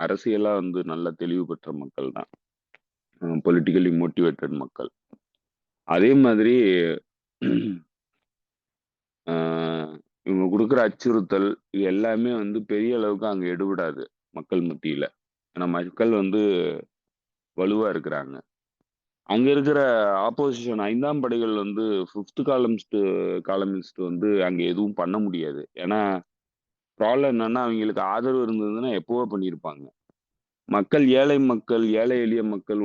அரசியலா வந்து நல்ல தெளிவு பெற்ற மக்கள் தான். பொலிட்டிக்கல்லி மோட்டிவேட்டட் மக்கள். அதே மாதிரி ஆ இவங்க குடுக்குற அச்சுறுத்தல், இது எல்லாமே வந்து பெரிய அளவுக்கு அங்க எடுபடாது, மக்கள் மத்தியில. ஏன்னா மக்கள் வந்து வலுவா இருக்கிறாங்க. அங்க இருக்கிற ஆப்போசிஷன் 5ஆம் படைகள் வந்து 5த் காலமிஸ்ட் வந்து அங்க எதுவும் பண்ண முடியாது. ஏன்னா ப்ராப்ளம் என்னன்னா, அவங்களுக்கு ஆதரவு இருந்ததுன்னா எப்பவோ பண்ணியிருப்பாங்க. மக்கள், ஏழை மக்கள், ஏழை எளிய மக்கள்,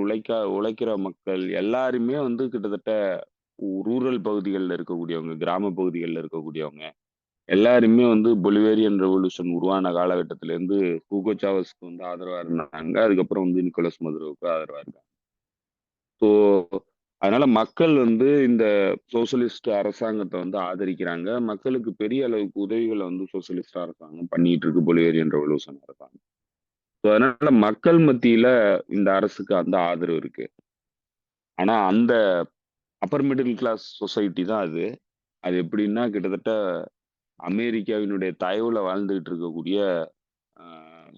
உழைக்கிற மக்கள் எல்லாருமே வந்து கிட்டத்தட்ட ரூரல் பகுதிகள்ல இருக்கக்கூடியவங்க, கிராம பகுதிகள்ல இருக்கக்கூடியவங்க. எல்லாருமே வந்து பொலிவேரியன் ரெவல்யூஷன் உருவான காலகட்டத்தில இருந்து ஹூகோ சாவஸ்க்கு வந்து ஆதரவா இருந்தாங்க. அதுக்கப்புறம் வந்து நிக்கோலஸ் மதுரோவுக்கு ஆதரவா இருக்காங்க. ஸோ அதனால மக்கள் வந்து இந்த சோசலிஸ்ட் அரசாங்கத்த வந்து ஆதரிக்கிறாங்க. மக்களுக்கு பெரிய அளவுக்கு உதவிகள வந்து சோசலிஸ்ட் அரசாங்கம் பண்ணிட்டு இருக்கு. பொலிவேரியன் ரெவல்யூஷன் அரசாங்கம். ஸோ அதனால மக்கள் மத்தியில இந்த அரசுக்கு அந்த ஆதரவு இருக்கு. ஆனா அந்த அப்பர் மிடில் கிளாஸ் சொசைட்டி தான் அது. அது எப்படின்னா கிட்டத்தட்ட அமெரிக்காவினுடைய தயவுல வாழ்ந்துகிட்டு இருக்கக்கூடிய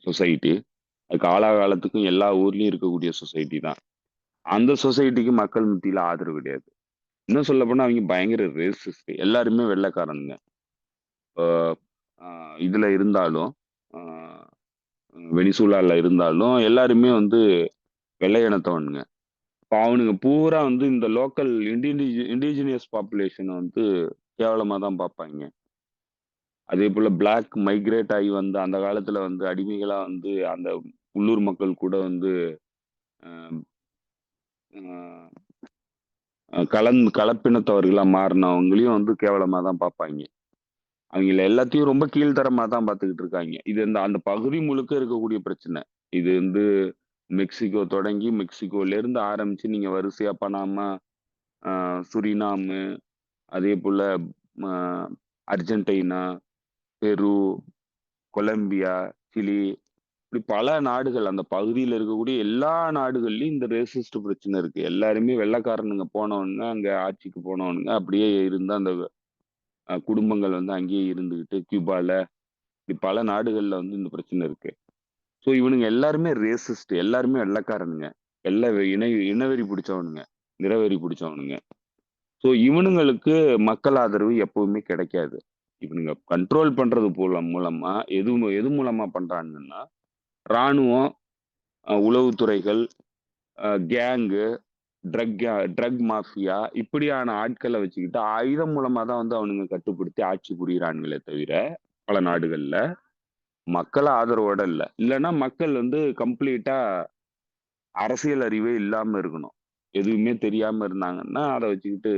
சொசைட்டி. அது காலாகாலத்துக்கும் எல்லா ஊர்லயும் இருக்கக்கூடிய சொசைட்டி தான். அந்த சொசைட்டிக்கு மக்கள் மத்தியில ஆதரவு கிடையாது. இன்னும் சொல்லப்போனா அவங்க பயங்கர ரேசிஸ்ட். எல்லாருமே வெள்ளைக்காரனுங்க. இப்போ இதுல இருந்தாலும் வெனிசூலால இருந்தாலும் எல்லாருமே வந்து வெள்ளை இனத்தவனுங்க. இப்போ அவனுங்க பூரா வந்து இந்த லோக்கல் இண்டிஜினியஸ் பாப்புலேஷனை வந்து கேவலமா தான் பார்ப்பாங்க. அதே போல பிளாக் மைக்ரேட் ஆகி வந்து அந்த காலத்துல வந்து அடிமைகளா வந்து அந்த உள்ளூர் மக்கள் கூட வந்து அஹ், கலப்பினத்தவர்களா மாறினவங்களையும் வந்து கேவலமா தான் பார்ப்பாங்க. அவங்கள எல்லாத்தையும் ரொம்ப கீழ்த்தரமா தான் பார்த்துக்கிட்டு இருக்காங்க. இது அந்த பகுதி முழுக்க இருக்கக்கூடிய பிரச்சனை. இது வந்து மெக்சிகோ தொடங்கி மெக்சிகோல இருந்து ஆரம்பிச்சு நீங்க வரிசையா பனாமா, சுரினாமு, அதே போல அர்ஜென்டினா, பெரு, கொலம்பியா, சிலி, இப்படி பல நாடுகள் அந்த பகுதியில் இருக்கக்கூடிய எல்லா நாடுகள்லயும் இந்த ரேசிஸ்ட் பிரச்சனை இருக்கு. எல்லாருமே வெள்ளைக்காரனுங்க போனவனுங்க அங்க ஆட்சிக்கு போனவனுங்க அப்படியே இருந்து அந்த குடும்பங்கள் வந்து அங்கேயே இருந்துகிட்டு கியூபால இப்படி பல நாடுகள்ல வந்து இந்த பிரச்சனை இருக்கு. ஸோ இவனுங்க எல்லாருமே ரேசிஸ்ட், எல்லாருமே வெள்ளைக்காரனுங்க, எல்லா இனவெறி பிடிச்சவனுங்க, நிறவெறி பிடிச்சவனுங்க. ஸோ இவனுங்களுக்கு மக்கள் ஆதரவு எப்பவுமே கிடைக்காது. இவனுங்க கண்ட்ரோல் பண்றது மூலமா எது மூலமா பண்றாங்கன்னா ராணுவம், உளவுத்துறைகள், கேங்கு, ட்ரக் ட்ரக் மாஃபியா இப்படியான ஆட்களை வச்சுக்கிட்டு ஆயுதம் மூலமா தான் வந்து அவனுங்க கட்டுப்படுத்தி ஆட்சி புரியுறானுங்களே தவிர பல நாடுகள்ல மக்கள் ஆதரவோட இல்ல. இல்லைன்னா மக்கள் வந்து கம்ப்ளீட்டா அரசியல் அறிவே இல்லாம இருக்கணும். எதுவுமே தெரியாம இருந்தாங்கன்னா அதை வச்சுக்கிட்டு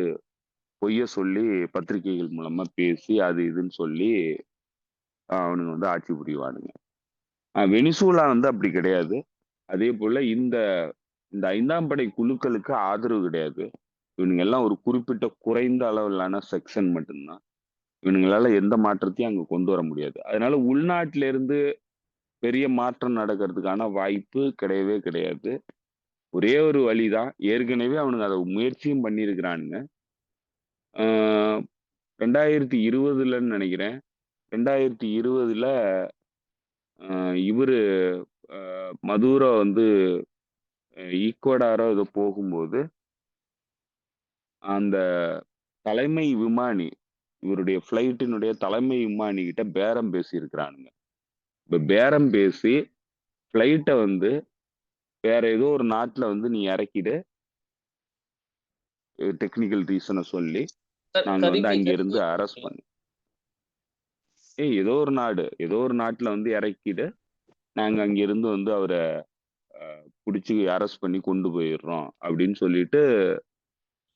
பொய்ய சொல்லி பத்திரிகைகள் மூலமா பேசி அது இதுன்னு சொல்லி அவனுங்க வந்து ஆட்சி புரிவானுங்க. வெனிசூலா வந்து அப்படி கிடையாது. அதே போல இந்த இந்த 5ஆம் படை குழுக்களுக்கு ஆதரவு கிடையாது. இவனுங்க எல்லாம் ஒரு குறிப்பிட்ட குறைந்த அளவிலான செக்ஷன் மட்டும்தான். இவனுங்களால எந்த மாற்றத்தையும் அங்க கொண்டு வர முடியாது. அதனால உள்நாட்டில இருந்து பெரிய மாற்றம் நடக்கிறதுக்கான வாய்ப்பு கிடையவே கிடையாது. ஒரே ஒரு வழிதான். ஏற்கனவே அவனுங்க அதை முயற்சியும் பண்ணியிருக்கிறானுங்க. 2020லன்னு நினைக்கிறேன். 2020ல இவரு மதூரோ வந்து ஈக்குவடாரோ ஏதோ போகும்போது அந்த தலைமை விமானி இவருடைய பிளைட்டினுடைய தலைமை விமானி கிட்ட பேரம் பேசி இருக்கிறானுங்க. இப்ப பேரம் பேசி பிளைட்டை வந்து வேற ஏதோ ஒரு நாட்டுல வந்து நீ இறக்கிடு, டெக்னிக்கல் ரீசனை சொல்லி நாங்க வந்து அங்க இருந்து அரெஸ்ட் பண்ணி ஏதோ ஒரு நாட்டுல வந்து இறக்கிடு, நாங்க அங்க இருந்து வந்து அவரை பிடிச்சி அரெஸ்ட் பண்ணி கொண்டு போயிடுறோம் அப்படின்னு சொல்லிட்டு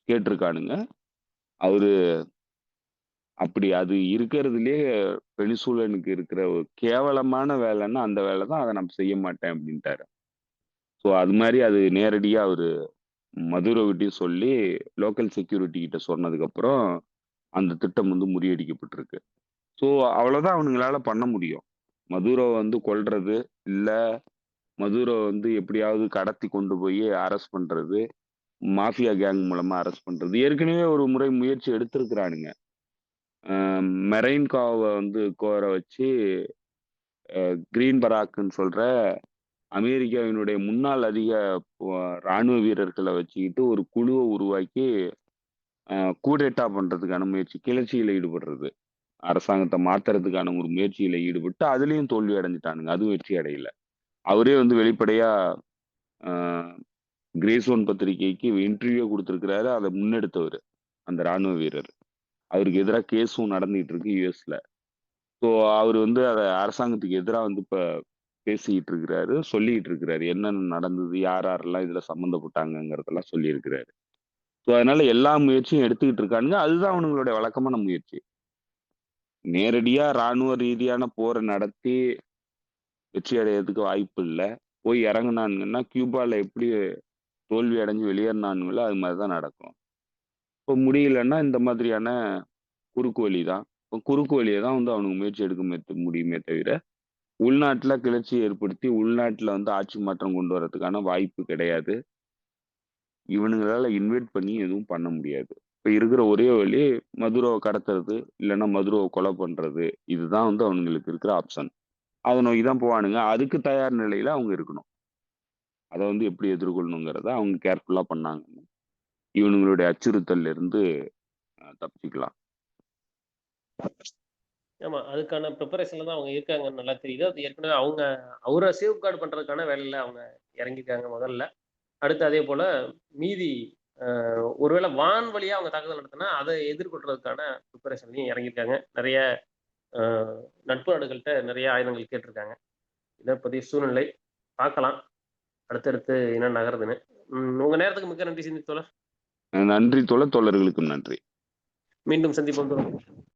கேட்டிருக்கானுங்க. அவரு அப்படி அது இருக்கிறதுலயே வெனிசூலனுக்கு இருக்கிற ஒரு கேவலமான வேலைன்னா அந்த வேலை தான், அதை நான் செய்ய மாட்டேன் அப்படின்ட்டாரு. ஸோ அது மாதிரி அது நேரடியா அவரு மதுரோவிட்டையும் சொல்லி லோக்கல் செக்யூரிட்டி கிட்ட சொன்னதுக்கு அப்புறம் அந்த திட்டம் வந்து முறியடிக்கப்பட்டிருக்கு. ஸோ அவ்வளவுதான் அவனுங்களால பண்ண முடியும். மதுரோ வந்து கொல்றது, இல்ல மதுரோ வந்து எப்படியாவது கடத்தி கொண்டு போய் அரெஸ்ட் பண்றது, மாஃபியா கேங் மூலமா அரெஸ்ட் பண்றது. ஏற்கனவே ஒரு முறை முயற்சி எடுத்திருக்கிறானுங்க. மெரைன் காவை வந்து கோர வச்சு கிரீன் பராக்னு சொல்ற அமெரிக்காவினுடைய முன்னாள் அதிக ராணுவ வீரர்களை வச்சுக்கிட்டு ஒரு குழுவை உருவாக்கி கூடேட்டா பண்றதுக்கான முயற்சி, கிளர்ச்சியில ஈடுபடுறது, அரசாங்கத்தை மாத்துறதுக்கான ஒரு முயற்சியில ஈடுபட்டு அதுலயும் தோல்வி அடைஞ்சிட்டானுங்க. அதுவும் வெற்றி அடையல. அவரே வந்து வெளிப்படையா கிரேசோன் பத்திரிகைக்கு இன்டர்வியூ கொடுத்திருக்கிறாரு. அதை முன்னெடுத்தவர் அந்த ராணுவ வீரர். அவருக்கு எதிராக கேஸும் நடந்துட்டு இருக்கு யூஎஸ்ல. ஸோ அவர் வந்து அதை அரசாங்கத்துக்கு எதிராக வந்து இப்ப பேசிக்கிட்டு இருக்கிறாரு, சொல்லிட்டு இருக்கிறாரு என்னென்ன நடந்தது, யார் யாரெல்லாம் இதுல சம்மந்தப்பட்டாங்கிறதெல்லாம் சொல்லி இருக்கிறாரு. ஸோ அதனால எல்லா முயற்சியும் எடுத்துக்கிட்டு இருக்கானுங்க. அதுதான் அவனுங்களுடைய வழக்கமான முயற்சி. நேரடியா ராணுவ ரீதியான போரை நடத்தி வெற்றி அடையறதுக்கு வாய்ப்பு இல்ல. போய் இறங்குனானுங்கன்னா, கியூபால எப்படி தோல்வி அடைஞ்சு வெளியேறினானுங்களோ, அது மாரி தான் நடக்கும். இப்போ முடியலன்னா, இந்த மாதிரியான குறுக்கு வழி தான். இப்போ குறுக்கு வழிய தான் வந்து அவனுங்க முயற்சி எடுக்க முடியுமே தவிர, உள்நாட்டுல கிளர்ச்சி ஏற்படுத்தி, உள்நாட்டுல வந்து ஆட்சி மாற்றம் கொண்டு வரதுக்கான வாய்ப்பு கிடையாது. இவனுங்களால இன்வைட் பண்ணி எதுவும் பண்ண முடியாது. இப்ப இருக்கிற ஒரே வழி மதுரோவ கடத்துறது, இல்லன்னா மதுரோவ கொலை பண்றது. இதுதான் வந்து அவனுங்களுக்கு இருக்கிற ஆப்ஷன். அத நோக்கி தான் போவானுங்க. அதுக்கு தயார் நிலையில அவங்க இருக்கணும். அத வந்து எப்படி எதிர்கொள்ளணுங்கிறத அவங்க கேர்ஃபுல்லா பண்ணாங்கன்னா, இவனுங்களுடைய அச்சுறுத்தல்ல இருந்து தப்பிச்சுக்கலாம். ஆமா. அதுக்கான ப்ரிப்பரேஷன்ல தான் அவங்க இருக்காங்கன்னு நல்லா தெரியுது. அது ஏற்கனவே அவங்க அவர சேஃப்கார்ட் பண்றதுக்கான வேலையில அவங்க இறங்கியிருக்காங்க முதல்ல. அடுத்து அதேபோல மீதி ஒருவேளை வான் வழியா அவங்க தாக்குதல் நடத்தினா, அத எதிர்கொள்றதுக்கான ப்ரிப்பரேஷன்லயும் இறங்கியிருக்காங்க. நெறைய அ நட்பு நாடுகள்ட்ட நெறைய ஆயுதங்கள் கேட்டிருக்காங்க. இதான் இப்போதைய சூழ்நிலை. பார்க்கலாம். அடுத்தடுத்து என்ன நகருதுன்னு. உங்க நேரத்துக்கு மிக்க நன்றி சிந்தித் தோழர். நன்றி தோழர். தோழர்களுக்கும் நன்றி. மீண்டும் சந்திப்போம் தோழர்.